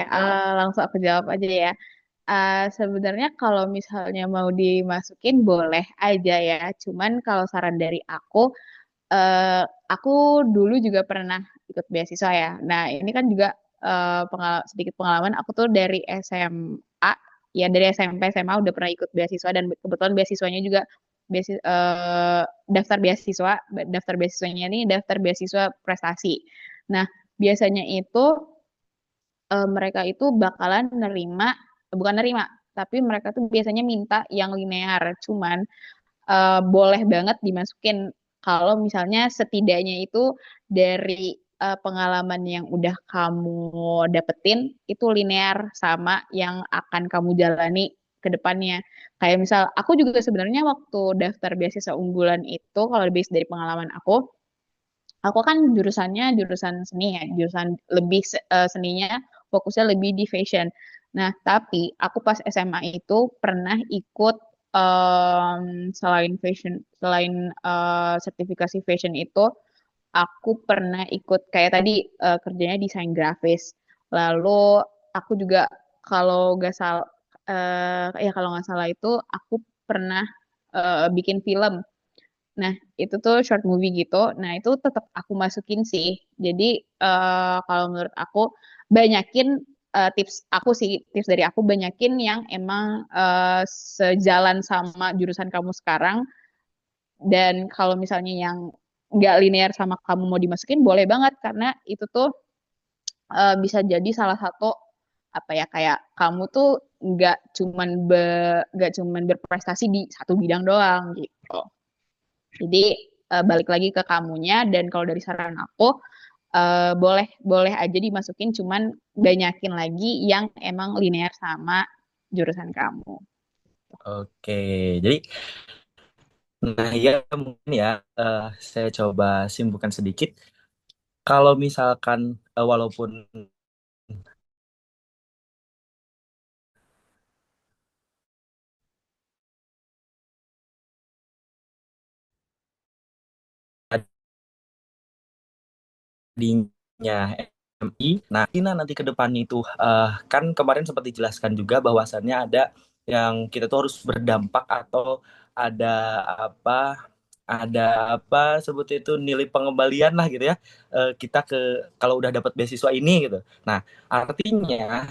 langsung aku jawab aja ya. Sebenarnya kalau misalnya mau dimasukin boleh aja ya. Cuman kalau saran dari aku dulu juga pernah ikut beasiswa ya. Nah, ini kan juga sedikit pengalaman. Aku tuh dari SMA, ya dari SMP, SMA udah pernah ikut beasiswa dan kebetulan beasiswanya juga daftar beasiswa, daftar beasiswanya ini daftar beasiswa prestasi. Nah, biasanya itu mereka itu bakalan bukan nerima, tapi mereka tuh biasanya minta yang linear. Cuman boleh banget dimasukin kalau misalnya setidaknya itu dari pengalaman yang udah kamu dapetin itu linear sama yang akan kamu jalani ke depannya. Kayak misal aku juga sebenarnya waktu daftar beasiswa unggulan itu kalau base dari pengalaman aku kan jurusannya jurusan seni ya, jurusan lebih seninya fokusnya lebih di fashion. Nah, tapi aku pas SMA itu pernah ikut selain fashion, selain sertifikasi fashion itu, aku pernah ikut kayak tadi kerjanya desain grafis. Lalu aku juga kalau nggak salah, ya kalau nggak salah itu aku pernah bikin film. Nah, itu tuh short movie gitu. Nah, itu tetap aku masukin sih. Jadi, kalau menurut aku, banyakin tips aku sih, tips dari aku banyakin yang emang sejalan sama jurusan kamu sekarang. Dan kalau misalnya yang nggak linear sama kamu mau dimasukin, boleh banget. Karena itu tuh bisa jadi salah satu apa ya kayak kamu tuh nggak cuman berprestasi di satu bidang doang gitu. Jadi balik lagi ke kamunya dan kalau dari saran aku boleh boleh aja dimasukin cuman banyakin lagi yang emang linear sama jurusan kamu. Oke, jadi nah ya mungkin ya saya coba simpulkan sedikit. Kalau misalkan walaupun tadinya MI, nah Tina nanti ke depannya itu kan kemarin sempat dijelaskan juga bahwasannya ada yang kita tuh harus berdampak atau ada apa sebut itu nilai pengembalian lah gitu ya, kita kalau udah dapat beasiswa ini gitu. Nah, artinya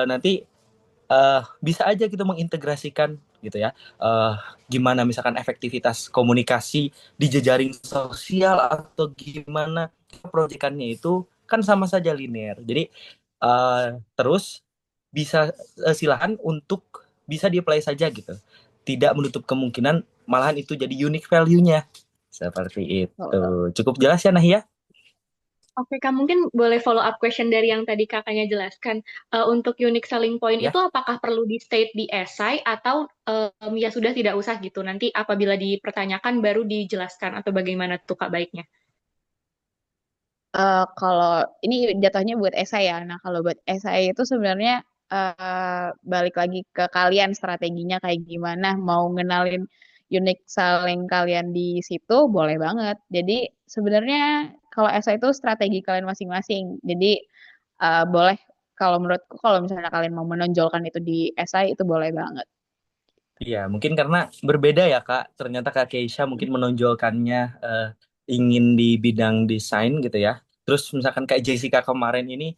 nanti bisa aja kita mengintegrasikan gitu ya, eh, gimana misalkan efektivitas komunikasi di jejaring sosial atau gimana proyekannya itu kan sama saja linear. Jadi terus bisa silakan untuk bisa di-apply saja gitu. Tidak menutup kemungkinan malahan itu jadi unique value-nya. Seperti itu. Cukup jelas ya Nah ya? Oke, Kak, mungkin boleh follow up question dari yang tadi kakaknya jelaskan. Untuk unique selling point Ya. itu apakah perlu di state di essay atau ya sudah tidak usah gitu? Nanti apabila dipertanyakan baru dijelaskan atau bagaimana tuh Kak baiknya? Kalau ini jatuhnya buat esai ya. Nah, kalau buat esai itu sebenarnya balik lagi ke kalian strateginya kayak gimana. Mau ngenalin unique selling kalian di situ boleh banget. Jadi sebenarnya kalau esai itu strategi kalian masing-masing. Jadi boleh kalau menurutku kalau misalnya kalian mau menonjolkan itu di esai itu boleh banget. Iya, mungkin karena berbeda ya Kak. Ternyata Kak Keisha mungkin menonjolkannya ingin di bidang desain gitu ya. Terus misalkan kayak Jessica kemarin ini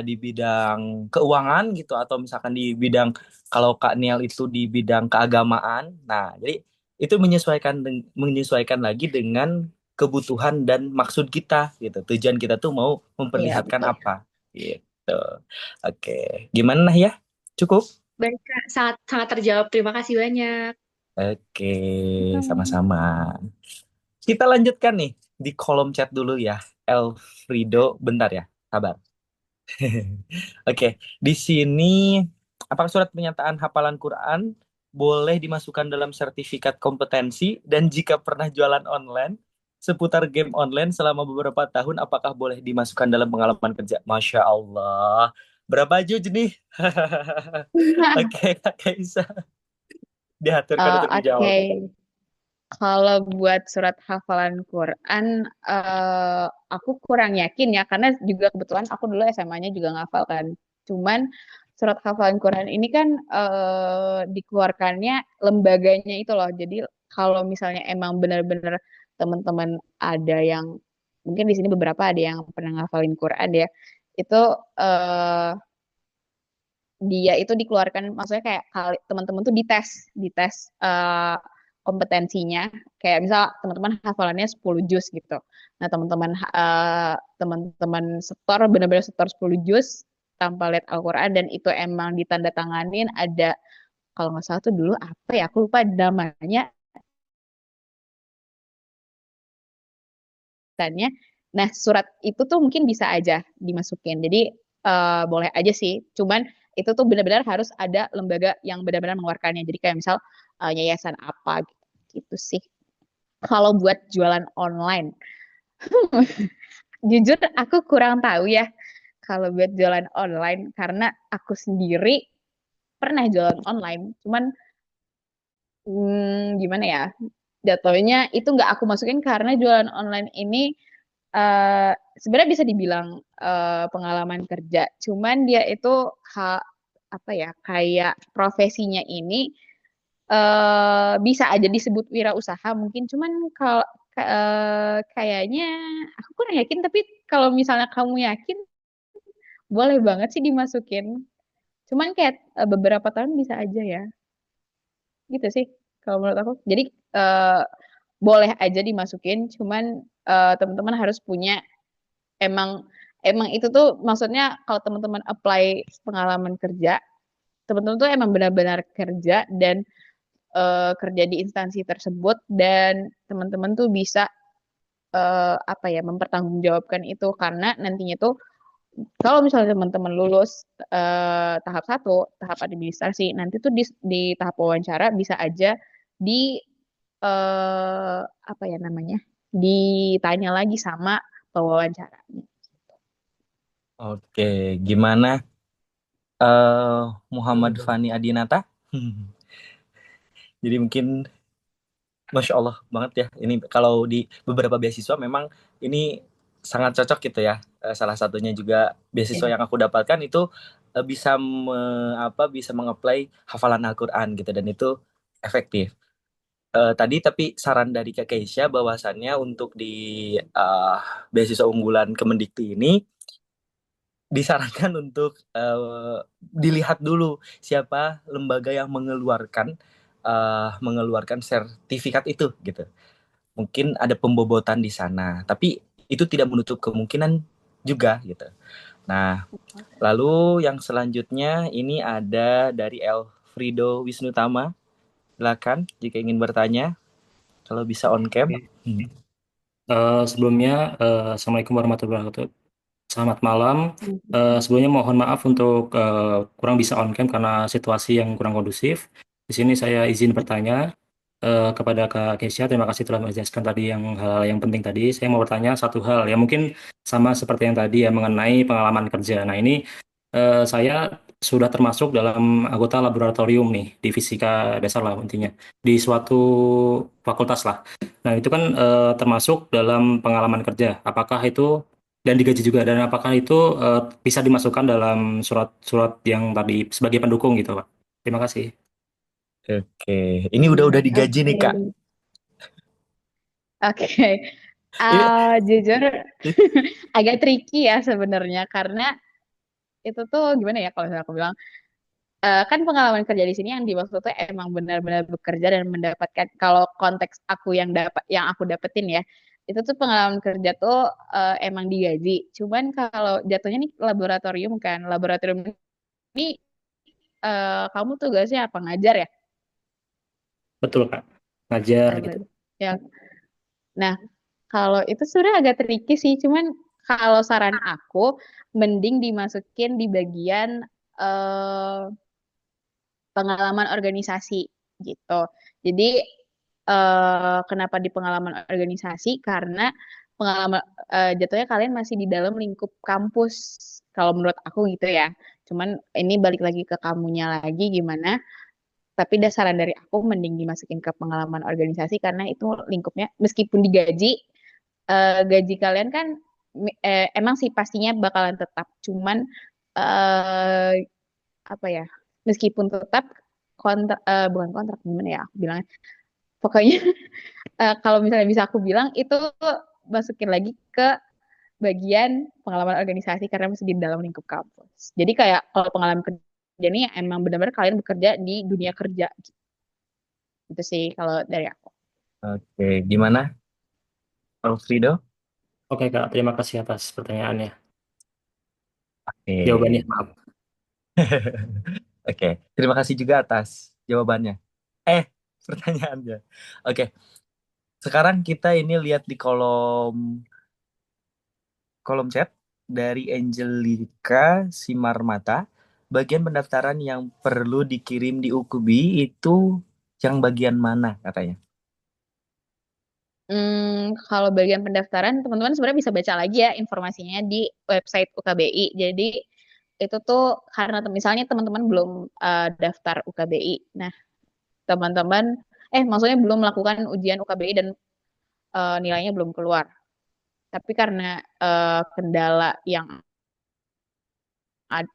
di bidang keuangan gitu, atau misalkan di bidang kalau Kak Niel itu di bidang keagamaan. Nah, jadi itu menyesuaikan lagi dengan kebutuhan dan maksud kita gitu. Tujuan kita tuh mau Iya, memperlihatkan betul. apa gitu. Oke, gimana Nah ya? Cukup? Baik, Kak. Sangat, sangat terjawab. Terima kasih banyak. Oke, Hmm. sama-sama. Kita lanjutkan nih di kolom chat dulu ya. Elfrido, bentar ya, sabar. Oke, di sini apakah surat pernyataan hafalan Quran boleh dimasukkan dalam sertifikat kompetensi, dan jika pernah jualan online seputar game online selama beberapa tahun, apakah boleh dimasukkan dalam pengalaman kerja? Masya Allah. Berapa juz nih? Oke, Kak Kaisa. Diaturkan untuk Oke. dijawab. Kalau buat surat hafalan Quran, aku kurang yakin ya, karena juga kebetulan aku dulu SMA-nya juga ngafal kan. Cuman surat hafalan Quran ini kan dikeluarkannya lembaganya itu loh. Jadi kalau misalnya emang benar-benar teman-teman ada yang, mungkin di sini beberapa ada yang pernah ngafalin Quran ya, itu eh, dia itu dikeluarkan, maksudnya kayak teman-teman tuh dites kompetensinya, kayak misal teman-teman hafalannya 10 juz gitu. Nah, teman-teman setor benar-benar setor 10 juz tanpa lihat Al-Qur'an, dan itu emang ditanda tanganin, ada kalau nggak salah tuh dulu apa ya, aku lupa namanya tanya. Nah, surat itu tuh mungkin bisa aja dimasukin. Jadi boleh aja sih. Cuman itu tuh benar-benar harus ada lembaga yang benar-benar mengeluarkannya. Jadi kayak misal yayasan apa gitu, gitu sih. Kalau buat jualan online, jujur aku kurang tahu ya kalau buat jualan online, karena aku sendiri pernah jualan online. Cuman gimana ya? Jatuhnya itu nggak aku masukin karena jualan online ini sebenarnya bisa dibilang pengalaman kerja. Cuman dia itu apa ya, kayak profesinya ini bisa aja disebut wirausaha mungkin. Cuman kalau kayaknya aku kurang yakin. Tapi kalau misalnya kamu yakin, boleh banget sih dimasukin. Cuman kayak beberapa tahun bisa aja ya. Gitu sih kalau menurut aku. Jadi eh, boleh aja dimasukin. Cuman teman-teman harus punya, emang emang itu tuh maksudnya kalau teman-teman apply pengalaman kerja, teman-teman tuh emang benar-benar kerja dan kerja di instansi tersebut, dan teman-teman tuh bisa apa ya, mempertanggungjawabkan itu, karena nantinya tuh kalau misalnya teman-teman lulus tahap satu, tahap administrasi, nanti tuh di tahap wawancara bisa aja di apa ya namanya, ditanya lagi sama pewawancara. Oke, gimana Muhammad Fani Adinata? Jadi mungkin Masya Allah banget ya. Ini kalau di beberapa beasiswa memang ini sangat cocok gitu ya. Salah satunya juga beasiswa Ya. yang aku dapatkan itu bisa bisa mengapply hafalan Al-Quran gitu, dan itu efektif. tadi tapi saran dari Kak Keisha bahwasannya untuk di eh, beasiswa unggulan Kemendikti ini disarankan untuk dilihat dulu siapa lembaga yang mengeluarkan sertifikat itu gitu. Mungkin ada pembobotan di sana, tapi itu tidak menutup kemungkinan juga gitu. Nah, lalu yang selanjutnya ini ada dari Elfrido Wisnutama. Silakan jika ingin bertanya, kalau bisa on cam. Oke. Sebelumnya, Assalamualaikum warahmatullahi wabarakatuh. Selamat malam. Sebelumnya mohon maaf untuk kurang bisa on cam karena situasi yang kurang kondusif. Di sini saya izin bertanya kepada Kak Kesia. Terima kasih telah menjelaskan tadi yang hal yang penting tadi. Saya mau bertanya satu hal ya mungkin sama seperti yang tadi ya mengenai pengalaman kerja. Nah ini saya sudah termasuk dalam anggota laboratorium nih di fisika dasar lah intinya di suatu fakultas lah. Nah, itu kan termasuk dalam pengalaman kerja. Apakah itu dan digaji juga dan apakah itu bisa dimasukkan dalam surat-surat yang tadi sebagai pendukung gitu, Pak? Terima kasih. Oke, ini udah digaji nih Kak. Oke. Oke. Ini Jujur agak tricky ya sebenarnya karena itu tuh gimana ya kalau misalnya aku bilang kan pengalaman kerja di sini yang dimaksud tuh emang benar-benar bekerja dan mendapatkan kalau konteks aku yang aku dapetin ya itu tuh pengalaman kerja tuh emang digaji. Cuman kalau jatuhnya nih laboratorium kan laboratorium ini kamu tugasnya apa ngajar ya? Betul, Kak. Ngajar gitu. Laboratorium. Ya. Nah, kalau itu sebenarnya agak tricky sih, cuman kalau saran aku, mending dimasukin di bagian eh, pengalaman organisasi gitu. Jadi kenapa di pengalaman organisasi? Karena pengalaman jatuhnya kalian masih di dalam lingkup kampus. Kalau menurut aku gitu ya. Cuman ini balik lagi ke kamunya lagi gimana. Tapi dasaran dari aku mending dimasukin ke pengalaman organisasi karena itu lingkupnya meskipun digaji gaji kalian kan emang sih pastinya bakalan tetap. Cuman eh, apa ya? Meskipun tetap kontrak bukan kontrak gimana ya aku bilangnya. Pokoknya kalau misalnya bisa aku bilang itu masukin lagi ke bagian pengalaman organisasi karena masih di dalam lingkup kampus. Jadi kayak kalau pengalaman kerja ini emang benar-benar kalian bekerja di dunia kerja gitu. Itu sih kalau dari aku. oke, gimana Alfredo? Oke, Kak. Terima kasih atas pertanyaannya. Oke. Jawabannya, maaf. Oke, terima kasih juga atas jawabannya. Eh, pertanyaannya. Oke, sekarang kita ini lihat di kolom kolom chat dari Angelica Simarmata. Bagian pendaftaran yang perlu dikirim di Ukubi itu yang bagian mana katanya? Kalau bagian pendaftaran, teman-teman sebenarnya bisa baca lagi ya informasinya di website UKBI. Jadi itu tuh karena misalnya teman-teman belum daftar UKBI. Nah, teman-teman, maksudnya belum melakukan ujian UKBI dan nilainya belum keluar. Tapi karena kendala yang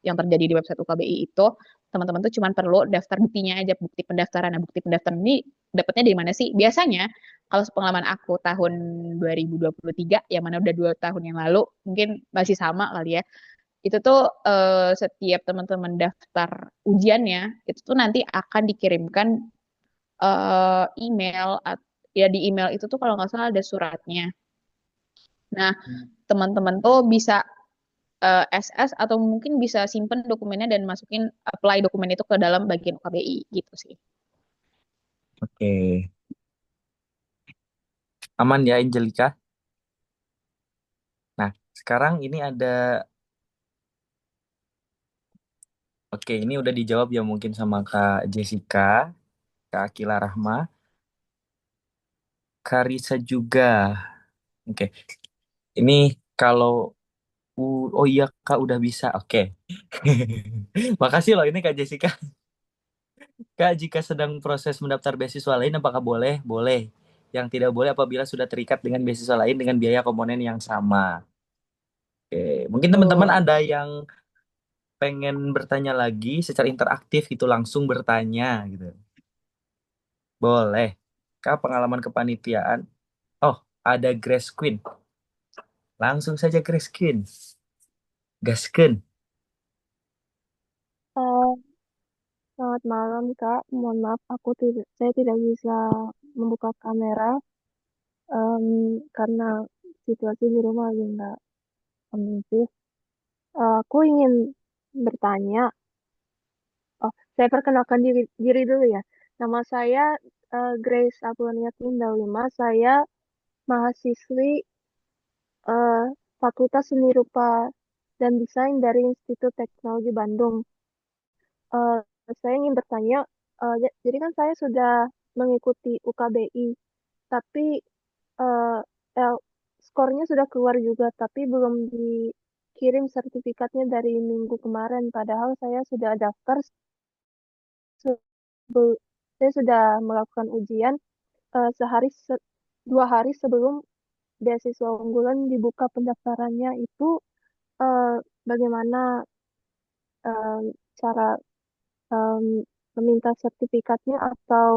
terjadi di website UKBI itu, teman-teman tuh cuma perlu daftar buktinya aja, bukti pendaftaran. Nah, bukti pendaftaran ini dapatnya dari mana sih? Biasanya, kalau sepengalaman aku tahun 2023, yang mana udah 2 tahun yang lalu, mungkin masih sama kali ya, itu tuh setiap teman-teman daftar ujiannya, itu tuh nanti akan dikirimkan email, ya di email itu tuh kalau nggak salah ada suratnya. Nah, teman-teman tuh bisa SS atau mungkin bisa simpen dokumennya dan masukin apply dokumen itu ke dalam bagian UKBI gitu sih. Oke, aman ya Angelica? Nah, sekarang ini ada, oke ini udah dijawab ya mungkin sama Kak Jessica, Kak Akila Rahma, Karisa juga. Oke, ini kalau oh iya Kak udah bisa. Oke. Makasih loh ini Kak Jessica. Kak, jika sedang proses mendaftar beasiswa lain apakah boleh? Boleh. Yang tidak boleh apabila sudah terikat dengan beasiswa lain dengan biaya komponen yang sama. Oke, mungkin teman-teman Betul. ada yang pengen bertanya lagi secara interaktif gitu langsung bertanya gitu. Boleh. Kak, pengalaman kepanitiaan. Oh, ada Grace Queen. Langsung saja Grace Queen. Gaskeun. Eh, Selamat malam, Kak. Mohon maaf, saya tidak bisa membuka kamera karena situasi di rumah lagi nggak kondusif. Aku ingin bertanya. Oh, saya perkenalkan diri dulu ya. Nama saya Grace Apollonia Tindalima. Saya mahasiswi eh, Fakultas Seni Rupa dan Desain dari Institut Teknologi Bandung. Eh, saya ingin bertanya, jadi kan saya sudah mengikuti UKBI, tapi eh, L- skornya sudah keluar juga, tapi belum dikirim sertifikatnya dari minggu kemarin. Padahal saya sudah daftar, sebe- saya sudah melakukan ujian sehari 2 hari sebelum beasiswa unggulan dibuka pendaftarannya itu. eh, Bagaimana eh, cara em, meminta sertifikatnya atau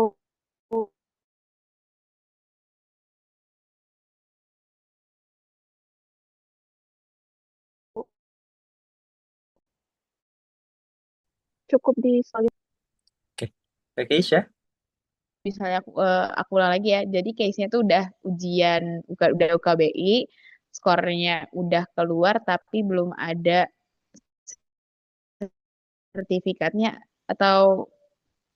cukup di Oke. Oke, Isya. Misalnya aku ulang lagi ya. Jadi case-nya tuh udah ujian, udah UKBI, skornya udah keluar tapi belum ada sertifikatnya atau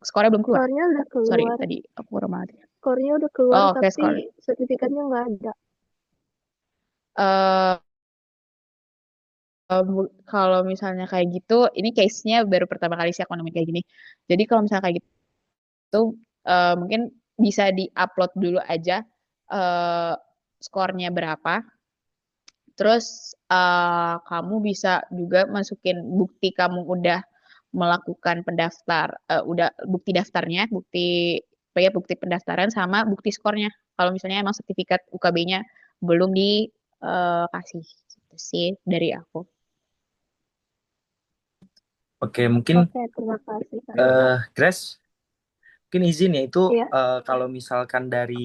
skornya belum keluar. skornya udah Sorry, keluar, tadi aku kurang banget. skornya udah keluar Oh, oke, tapi skor. sertifikatnya nggak ada. Eh, kalau misalnya kayak gitu, ini case-nya baru pertama kali sih aku nemuin kayak gini. Jadi kalau misalnya kayak gitu, mungkin bisa di-upload dulu aja eh, skornya berapa. Terus kamu bisa juga masukin bukti kamu udah melakukan udah bukti daftarnya, bukti pendaftaran sama bukti skornya. Kalau misalnya emang sertifikat UKB-nya belum dikasih, gitu sih dari aku. Oke, mungkin Oke, terima kasih, Kak. Grace, mungkin izin ya itu Iya, kalau misalkan dari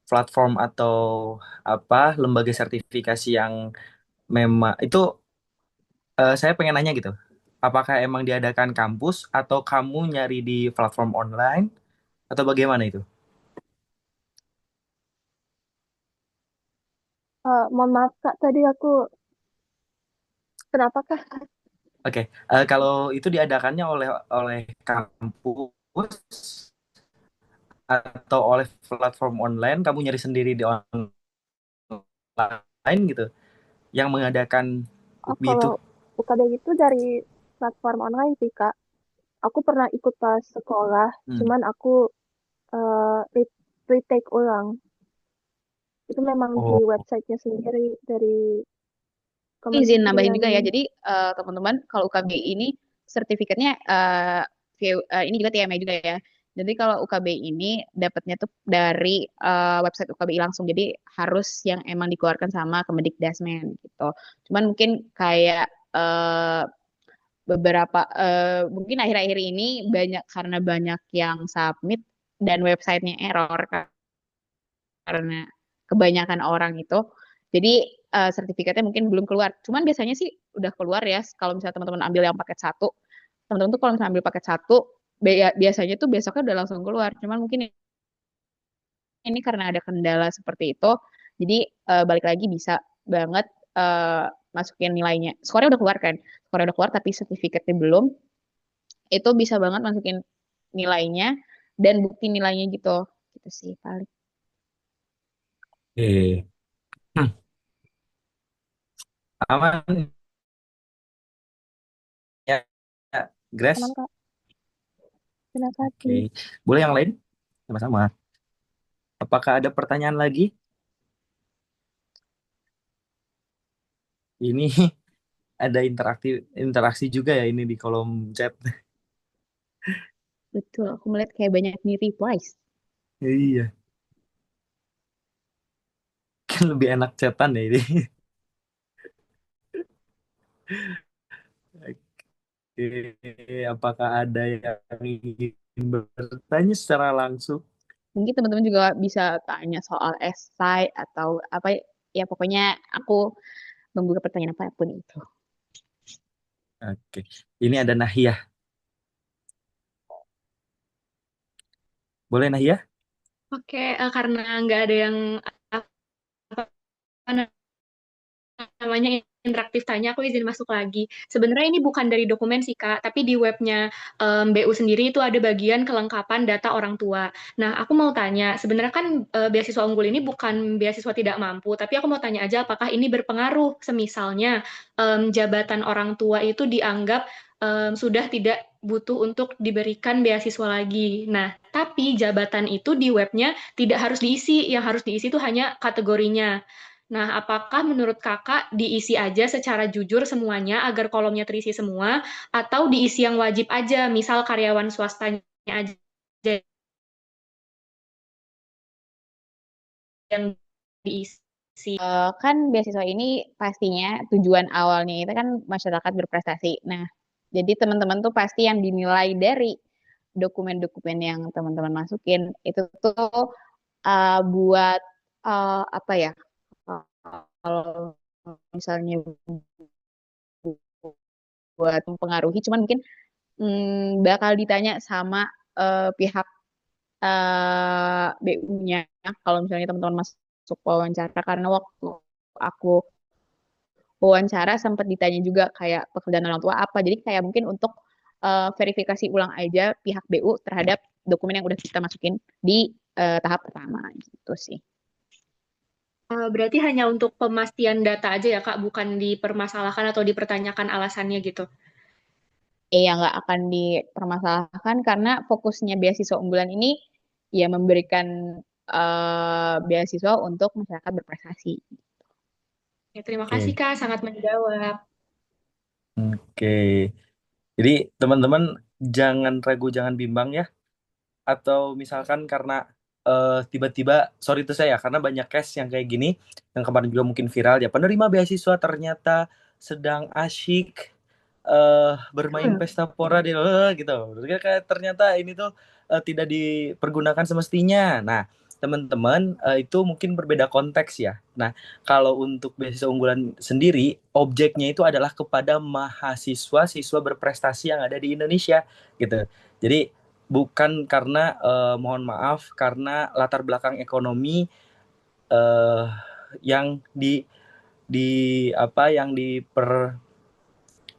platform atau apa lembaga sertifikasi yang memang itu saya pengen nanya gitu. Apakah emang diadakan kampus atau kamu nyari di platform online atau bagaimana itu? mohon maaf Kak, tadi aku kenapa Kak? Oke, kalau itu diadakannya oleh oleh kampus atau oleh platform online, kamu nyari sendiri di online gitu, yang mengadakan Oh, UKBI itu. kalau UKB itu dari platform online sih Kak. Aku pernah ikut pas sekolah, Hmm. cuman aku retake ulang. Itu memang di Oh, websitenya sendiri dari Izin nambahin Kementerian. juga ya. Jadi teman-teman kalau UKBI ini sertifikatnya ini juga TMA juga ya. Jadi kalau UKBI ini dapatnya tuh dari website UKBI langsung. Jadi harus yang emang dikeluarkan sama Kemendikdasmen gitu. Cuman mungkin kayak mungkin akhir-akhir ini banyak karena banyak yang submit dan websitenya error karena kebanyakan orang itu. Jadi sertifikatnya mungkin belum keluar. Cuman biasanya sih udah keluar ya. Kalau misalnya teman-teman ambil yang paket satu, teman-teman tuh kalau misalnya ambil paket satu, biasanya tuh besoknya udah langsung keluar. Cuman mungkin ini karena ada kendala seperti itu, jadi balik lagi bisa banget eh, masukin nilainya. Skornya udah keluar kan? Skornya udah keluar tapi sertifikatnya belum. Itu bisa banget masukin nilainya dan bukti nilainya gitu. Gitu sih paling. oke. Hmm, aman ya, ya, Aman Grace. Kak, terima Oke, kasih. boleh yang lain? Sama-sama. Apakah ada pertanyaan lagi? Ini ada interaksi juga ya ini di kolom chat. Betul, aku melihat kayak banyak nih replies. Iya, kan lebih enak chatan ya ini. Oke, apakah ada yang ingin bertanya secara langsung? Mungkin teman-teman juga bisa tanya soal esai atau apa ya, pokoknya aku membuka pertanyaan apapun itu. Oke. Ini ada Nahia. Boleh Nahia? Oke, karena nggak ada yang apa namanya interaktif tanya, aku izin masuk lagi. Sebenarnya ini bukan dari dokumen sih Kak, tapi di webnya BU sendiri itu ada bagian kelengkapan data orang tua. Nah, aku mau tanya, sebenarnya kan beasiswa unggul ini bukan beasiswa tidak mampu, tapi aku mau tanya aja apakah ini berpengaruh, semisalnya jabatan orang tua itu dianggap sudah tidak butuh untuk diberikan beasiswa lagi. Nah, tapi jabatan itu di webnya tidak harus diisi, yang harus diisi itu hanya kategorinya. Nah, apakah menurut kakak diisi aja secara jujur semuanya agar kolomnya terisi semua, atau diisi yang wajib aja, misal karyawan swastanya aja yang diisi? Kan beasiswa ini pastinya tujuan awalnya itu kan masyarakat berprestasi. Nah, jadi teman-teman tuh pasti yang dinilai dari dokumen-dokumen yang teman-teman masukin itu tuh buat apa ya? Kalau misalnya buat mempengaruhi, cuman mungkin bakal ditanya sama pihak BU-nya kalau misalnya teman-teman masuk wawancara, karena waktu aku wawancara sempat ditanya juga kayak pekerjaan orang tua apa. Jadi kayak mungkin untuk verifikasi ulang aja pihak BU terhadap dokumen yang udah kita masukin di tahap pertama gitu sih. Berarti hanya untuk pemastian data aja ya Kak, bukan dipermasalahkan atau dipertanyakan alasannya gitu. Yang nggak akan dipermasalahkan karena fokusnya beasiswa unggulan ini ya memberikan beasiswa untuk masyarakat berprestasi. Ya, terima kasih Oke. Kak, sangat menjawab. Oke. Jadi teman-teman jangan ragu, jangan bimbang ya. Atau misalkan karena tiba-tiba, sorry itu saya, karena banyak case yang kayak gini, yang kemarin juga mungkin viral ya, penerima beasiswa ternyata sedang asyik bermain pesta pora di gitu. Terus kayak ternyata ini tuh tidak dipergunakan semestinya. Nah, teman-teman itu mungkin berbeda konteks ya. Nah, kalau untuk beasiswa unggulan sendiri, objeknya itu adalah kepada mahasiswa siswa berprestasi yang ada di Indonesia gitu. Jadi bukan karena mohon maaf karena latar belakang ekonomi eh, yang di apa yang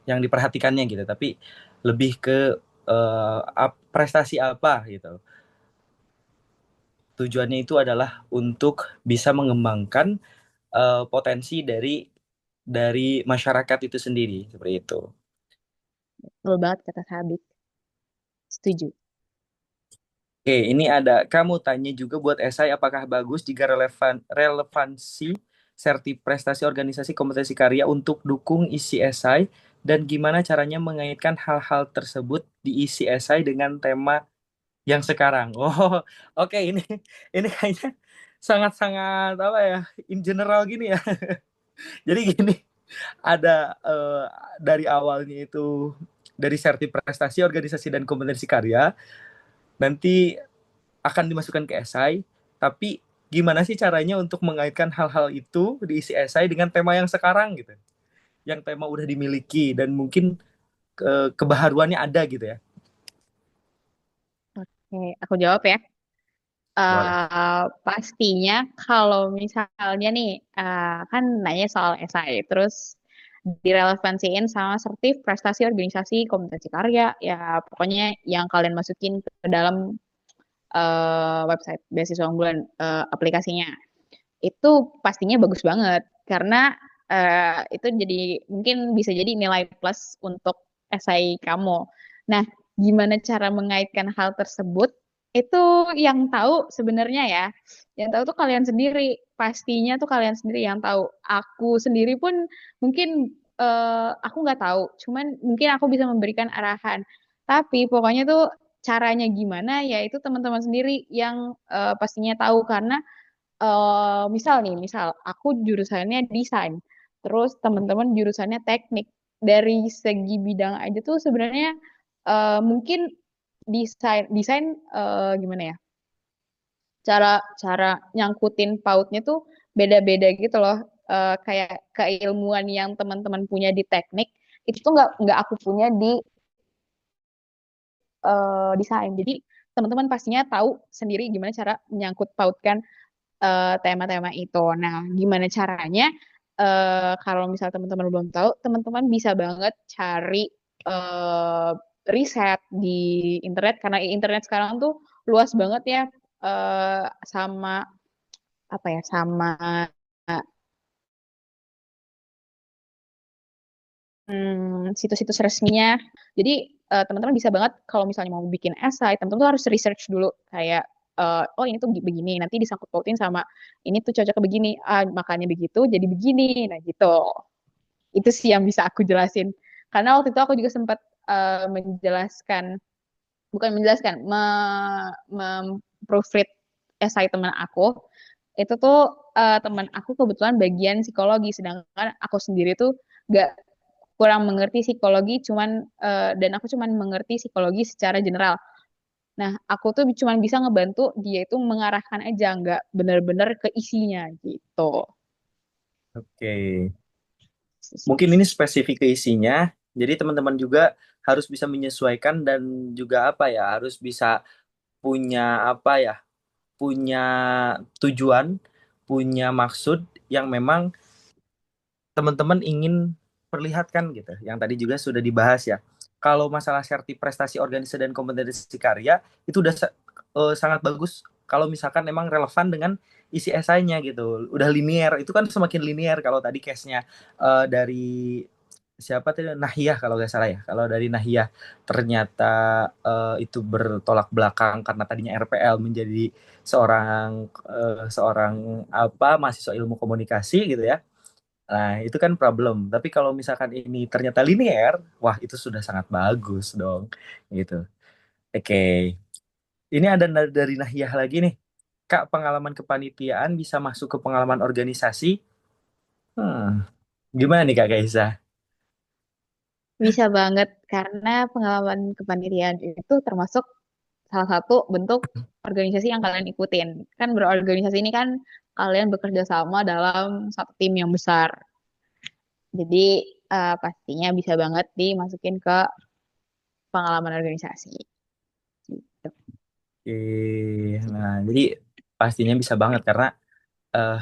diperhatikannya gitu, tapi lebih ke prestasi apa gitu. Tujuannya itu adalah untuk bisa mengembangkan potensi dari masyarakat itu sendiri seperti itu. Betul banget kata Sabit. Setuju. Oke, ini ada kamu tanya juga buat esai apakah bagus jika relevansi prestasi organisasi kompetensi karya untuk dukung isi esai dan gimana caranya mengaitkan hal-hal tersebut di isi esai dengan tema yang sekarang. Oh, oke, ini kayaknya sangat-sangat apa ya, in general gini ya. Jadi gini, ada dari awalnya itu dari prestasi organisasi dan kompetensi karya, nanti akan dimasukkan ke esai, tapi gimana sih caranya untuk mengaitkan hal-hal itu diisi esai dengan tema yang sekarang gitu, yang tema udah dimiliki dan mungkin kebaharuannya ada gitu ya. Oke, aku jawab ya. Boleh. Pastinya kalau misalnya nih kan nanya soal esai, terus direlevansiin sama sertif prestasi organisasi kompetensi karya, ya pokoknya yang kalian masukin ke dalam website beasiswa unggulan aplikasinya. Itu pastinya bagus banget karena itu jadi mungkin bisa jadi nilai plus untuk esai kamu. Nah, gimana cara mengaitkan hal tersebut? Itu yang tahu sebenarnya ya. Yang tahu tuh kalian sendiri. Pastinya tuh kalian sendiri yang tahu. Aku sendiri pun mungkin aku nggak tahu. Cuman mungkin aku bisa memberikan arahan. Tapi pokoknya tuh caranya gimana ya itu teman-teman sendiri yang pastinya tahu karena misal aku jurusannya desain, terus teman-teman jurusannya teknik. Dari segi bidang aja tuh sebenarnya mungkin desain desain gimana ya? cara cara nyangkutin pautnya tuh beda-beda gitu loh. Kayak keilmuan yang teman-teman punya di teknik itu tuh nggak aku punya di desain. Jadi teman-teman pastinya tahu sendiri gimana cara menyangkut pautkan tema-tema itu. Nah, gimana caranya? Kalau misal teman-teman belum tahu, teman-teman bisa banget cari eh, riset di internet karena internet sekarang tuh luas banget ya, sama apa ya, sama situs-situs resminya. Jadi teman-teman bisa banget kalau misalnya mau bikin esai, teman-teman tuh harus research dulu kayak oh ini tuh begini, nanti disangkut pautin sama ini tuh cocok ke begini, makanya begitu jadi begini. Nah, gitu. Itu sih yang bisa aku jelasin. Karena waktu itu aku juga sempat menjelaskan, bukan menjelaskan, proofread esai teman aku. Itu tuh teman aku kebetulan bagian psikologi, sedangkan aku sendiri tuh gak kurang mengerti psikologi, dan aku cuman mengerti psikologi secara general. Nah, aku tuh cuman bisa ngebantu dia itu mengarahkan aja, nggak benar-benar ke isinya gitu. Oke. Mungkin ini spesifik ke isinya, jadi teman-teman juga harus bisa menyesuaikan dan juga apa ya, harus bisa punya apa ya, punya tujuan, punya maksud yang memang teman-teman ingin perlihatkan gitu. Yang tadi juga sudah dibahas ya. Kalau masalah serti prestasi organisasi dan kompetensi karya itu udah sangat bagus kalau misalkan memang relevan dengan isi esainya gitu. Udah linear, itu kan semakin linear kalau tadi case-nya dari siapa tadi Nahiyah kalau nggak salah ya. Kalau dari Nahiyah ternyata itu bertolak belakang karena tadinya RPL menjadi seorang apa mahasiswa ilmu komunikasi gitu ya. Nah, itu kan problem. Tapi kalau misalkan ini ternyata linear, wah itu sudah sangat bagus dong. Gitu. Oke. Ini ada dari Nahiyah lagi nih. Kak, pengalaman kepanitiaan bisa masuk ke pengalaman organisasi. Hmm, gimana nih Kak Kaisa? Bisa banget karena pengalaman kepanitiaan itu termasuk salah satu bentuk organisasi yang kalian ikutin. Kan berorganisasi ini kan kalian bekerja sama dalam satu tim yang besar. Jadi pastinya bisa banget dimasukin ke pengalaman organisasi. Gitu. Oke. Nah, jadi pastinya bisa banget karena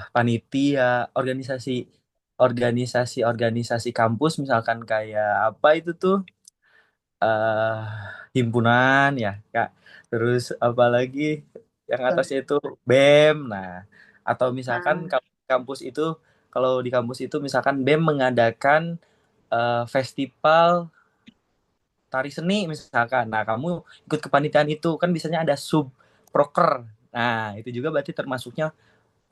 panitia, organisasi organisasi kampus misalkan kayak apa itu tuh eh himpunan ya Kak. Terus apalagi yang Betul. atasnya itu BEM. Nah, atau misalkan Nah, kalau di kampus itu misalkan BEM mengadakan festival tari seni misalkan. Nah, kamu ikut kepanitiaan itu kan biasanya ada sub proker. Nah, itu juga berarti termasuknya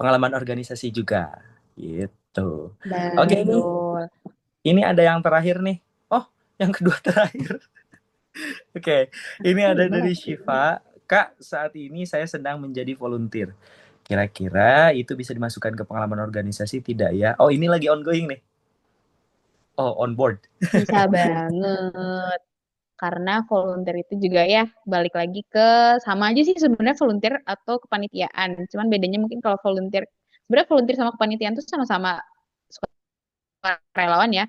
pengalaman organisasi juga. Gitu. Oke, betul. ini ada yang terakhir nih. Oh, yang kedua terakhir. Oke, ini ada dari Shiva. Kak, saat ini saya sedang menjadi volunteer. Kira-kira itu bisa dimasukkan ke pengalaman organisasi tidak ya? Oh, ini lagi ongoing nih. Oh, on board. Bisa banget. Karena volunteer itu juga ya balik lagi ke sama aja sih sebenarnya volunteer atau kepanitiaan. Cuman bedanya mungkin kalau volunteer sebenarnya volunteer sama kepanitiaan tuh sama-sama relawan ya.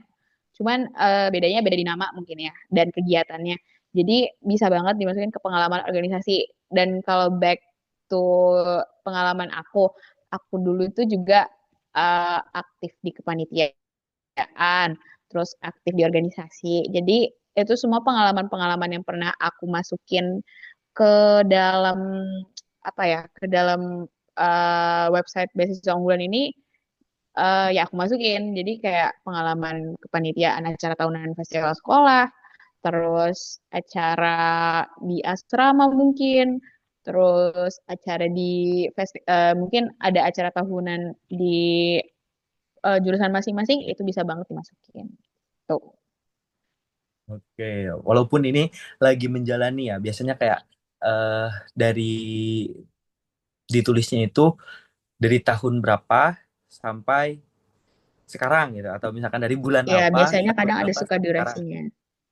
Cuman bedanya beda di nama mungkin ya dan kegiatannya. Jadi bisa banget dimasukin ke pengalaman organisasi. Dan kalau back to pengalaman aku dulu itu juga aktif di kepanitiaan, terus aktif di organisasi. Jadi itu semua pengalaman-pengalaman yang pernah aku masukin ke dalam apa ya, ke dalam website beasiswa unggulan ini ya aku masukin. Jadi kayak pengalaman kepanitiaan acara tahunan festival sekolah, terus acara di asrama mungkin, terus acara di mungkin ada acara tahunan di jurusan masing-masing itu bisa banget dimasukin. Tuh. Oke, walaupun ini lagi menjalani ya, biasanya kayak eh dari ditulisnya itu dari tahun berapa sampai sekarang gitu, atau misalkan dari bulan Ya, apa, biasanya tanggal kadang ada berapa suka sampai sekarang. durasinya.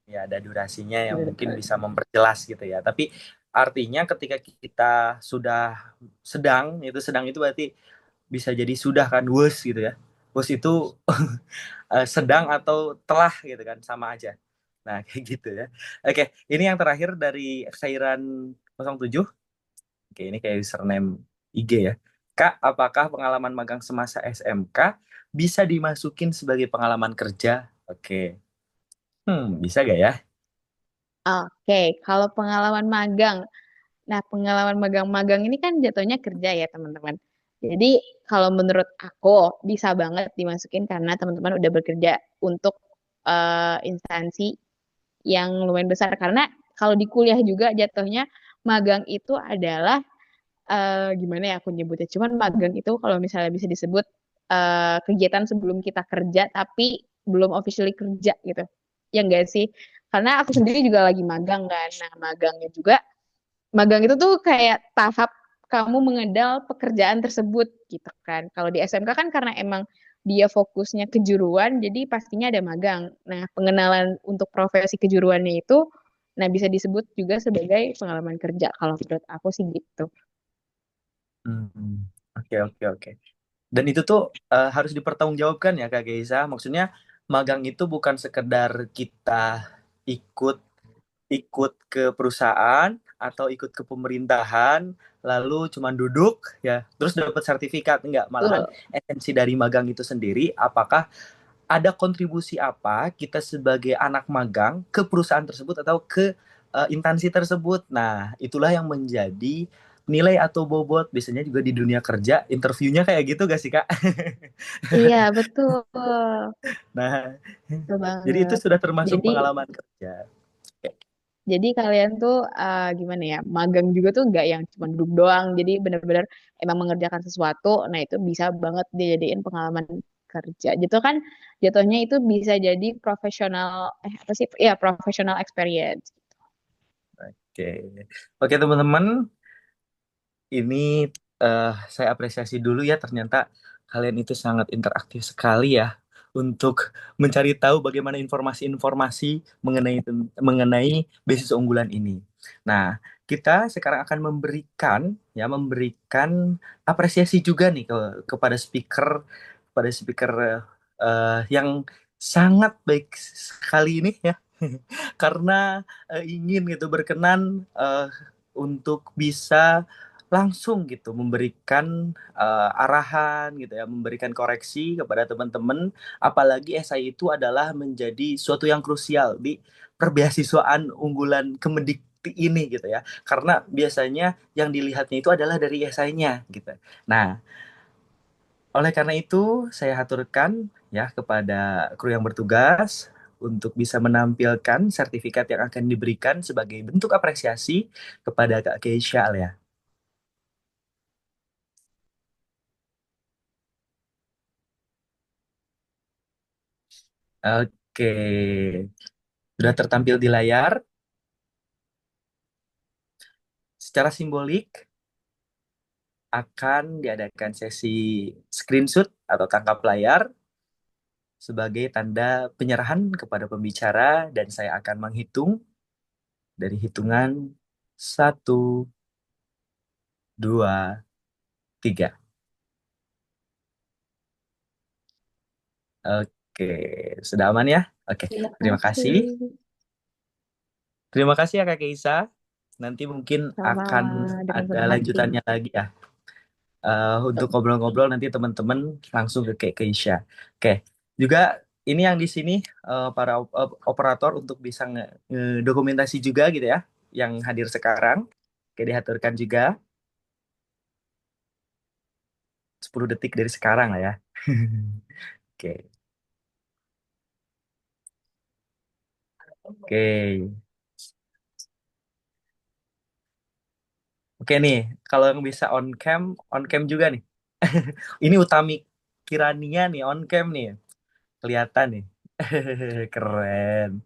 Ya ada durasinya yang mungkin Betul. bisa memperjelas gitu ya. Tapi Artinya ketika kita sudah sedang itu berarti bisa jadi sudah kan, was gitu ya. Was itu sedang atau telah gitu kan, sama aja. Nah, kayak gitu ya. Oke, ini yang terakhir dari Khairan 07. Oke, ini kayak username IG ya. Kak, apakah pengalaman magang semasa SMK bisa dimasukin sebagai pengalaman kerja? Oke. Bisa gak ya? Oke, kalau pengalaman magang. Nah, pengalaman magang-magang ini kan jatuhnya kerja ya, teman-teman. Jadi, kalau menurut aku bisa banget dimasukin karena teman-teman udah bekerja untuk instansi yang lumayan besar. Karena kalau di kuliah juga jatuhnya magang itu adalah gimana ya aku nyebutnya. Cuman magang itu kalau misalnya bisa disebut kegiatan sebelum kita kerja tapi belum officially kerja gitu. Ya enggak sih? Karena aku sendiri juga lagi magang kan. Nah, magangnya juga magang itu tuh kayak tahap kamu mengenal pekerjaan tersebut gitu kan. Kalau di SMK kan karena emang dia fokusnya kejuruan, jadi pastinya ada magang. Nah, pengenalan untuk profesi kejuruannya itu, nah bisa disebut juga sebagai pengalaman kerja. Kalau menurut aku sih gitu. Oke, oke, oke. Dan itu tuh harus dipertanggungjawabkan ya Kak Geiza. Maksudnya magang itu bukan sekedar kita ikut ikut ke perusahaan atau ikut ke pemerintahan lalu cuma duduk ya terus dapat sertifikat, enggak, malahan Betul. esensi dari magang itu sendiri apakah ada kontribusi apa kita sebagai anak magang ke perusahaan tersebut atau ke instansi tersebut. Nah, itulah yang menjadi nilai atau bobot biasanya juga di dunia kerja interviewnya kayak gitu gak sih Kak? Iya, betul. Nah, Betul jadi itu banget. sudah termasuk Jadi pengalaman kerja. Jadi kalian tuh gimana ya, magang juga tuh nggak yang cuma duduk doang. Jadi benar-benar emang mengerjakan sesuatu. Nah itu bisa banget dijadiin pengalaman kerja. Gitu kan jatuhnya itu bisa jadi profesional, apa sih? Ya professional experience. Oke, oke teman-teman, ini saya apresiasi dulu ya, ternyata kalian itu sangat interaktif sekali ya untuk mencari tahu bagaimana informasi-informasi mengenai beasiswa unggulan ini. Nah, kita sekarang akan memberikan apresiasi juga nih kepada speaker yang sangat baik sekali ini ya. Karena ingin gitu berkenan untuk bisa langsung gitu memberikan arahan gitu ya, memberikan koreksi kepada teman-teman, apalagi esai itu adalah menjadi suatu yang krusial di perbeasiswaan unggulan Kemendikti ini gitu ya. Karena biasanya yang dilihatnya itu adalah dari esainya gitu. Nah, oleh karena itu, saya haturkan ya kepada kru yang bertugas untuk bisa menampilkan sertifikat yang akan diberikan sebagai bentuk apresiasi kepada Kak Keisha ya. Oke, sudah tertampil di layar. Secara simbolik akan diadakan sesi screenshot atau tangkap layar sebagai tanda penyerahan kepada pembicara dan saya akan menghitung dari hitungan 1, 2, 3. Oke, sudah aman ya? Oke, Terima terima kasih. kasih. Terima kasih ya Kak Keisa. Nanti mungkin akan Sama-sama dengan ada senang hati. lanjutannya lagi ya. Untuk ngobrol-ngobrol nanti teman-teman langsung ke Kak Keisha. Oke, juga ini yang di sini para operator untuk bisa ngedokumentasi juga gitu ya, yang hadir sekarang. Oke, diaturkan juga 10 detik dari sekarang lah ya. Oke, oke. Oke nih, kalau yang bisa on cam juga nih. Ini Utami Kirania nih, on cam nih. Kelihatan nih. Keren.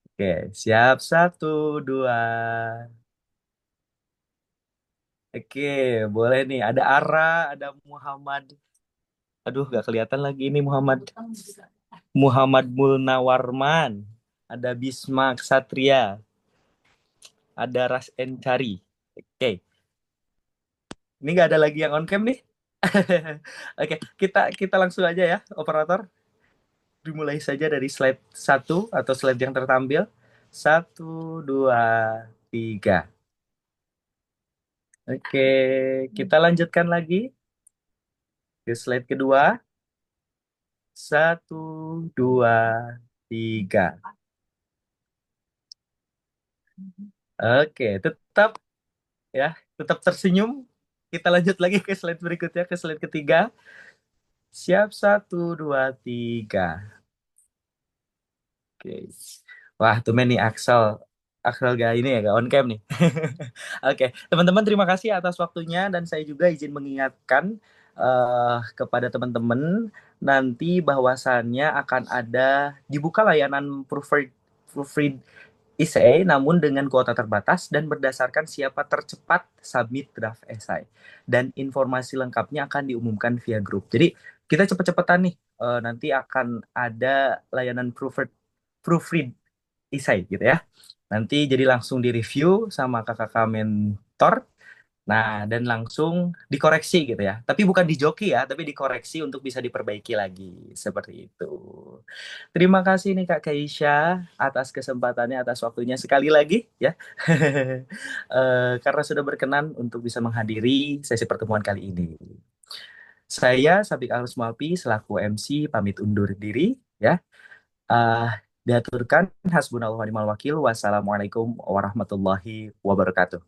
Oke, siap. 1, 2. Oke, boleh nih. Ada Ara, ada Muhammad. Aduh, gak kelihatan lagi ini Muhammad. Muhammad Mulnawarman. Ada Bisma Ksatria. ada Ras Encari. Oke, ini nggak ada lagi yang on cam nih. Oke, kita langsung aja ya, operator. Dimulai saja dari slide 1 atau slide yang tertampil. 1, 2, 3. Oke, kita lanjutkan lagi ke slide kedua. 1, 2, 3. Oke, tetap tersenyum. Kita lanjut lagi ke slide berikutnya, ke slide ketiga. Siap, 1, 2, 3. Oke. Wah, tuh nih Axel gak ini ya, gak on cam nih. Oke, teman-teman terima kasih atas waktunya dan saya juga izin mengingatkan kepada teman-teman nanti bahwasannya akan ada dibuka layanan proofread essay namun dengan kuota terbatas dan berdasarkan siapa tercepat submit draft essay. Dan informasi lengkapnya akan diumumkan via grup. Jadi kita cepet-cepetan nih, nanti akan ada layanan proofread essay gitu ya. Nanti jadi langsung direview sama kakak mentor. Nah, dan langsung dikoreksi gitu ya. Tapi bukan dijoki ya, tapi dikoreksi untuk bisa diperbaiki lagi. Seperti itu. Terima kasih nih Kak Keisha atas kesempatannya, atas waktunya sekali lagi ya. Karena sudah berkenan untuk bisa menghadiri sesi pertemuan kali ini. Saya Sabik Alus Malpi selaku MC pamit undur diri ya. Diaturkan hasbunallah wa ni'mal wakil. Wassalamualaikum warahmatullahi wabarakatuh.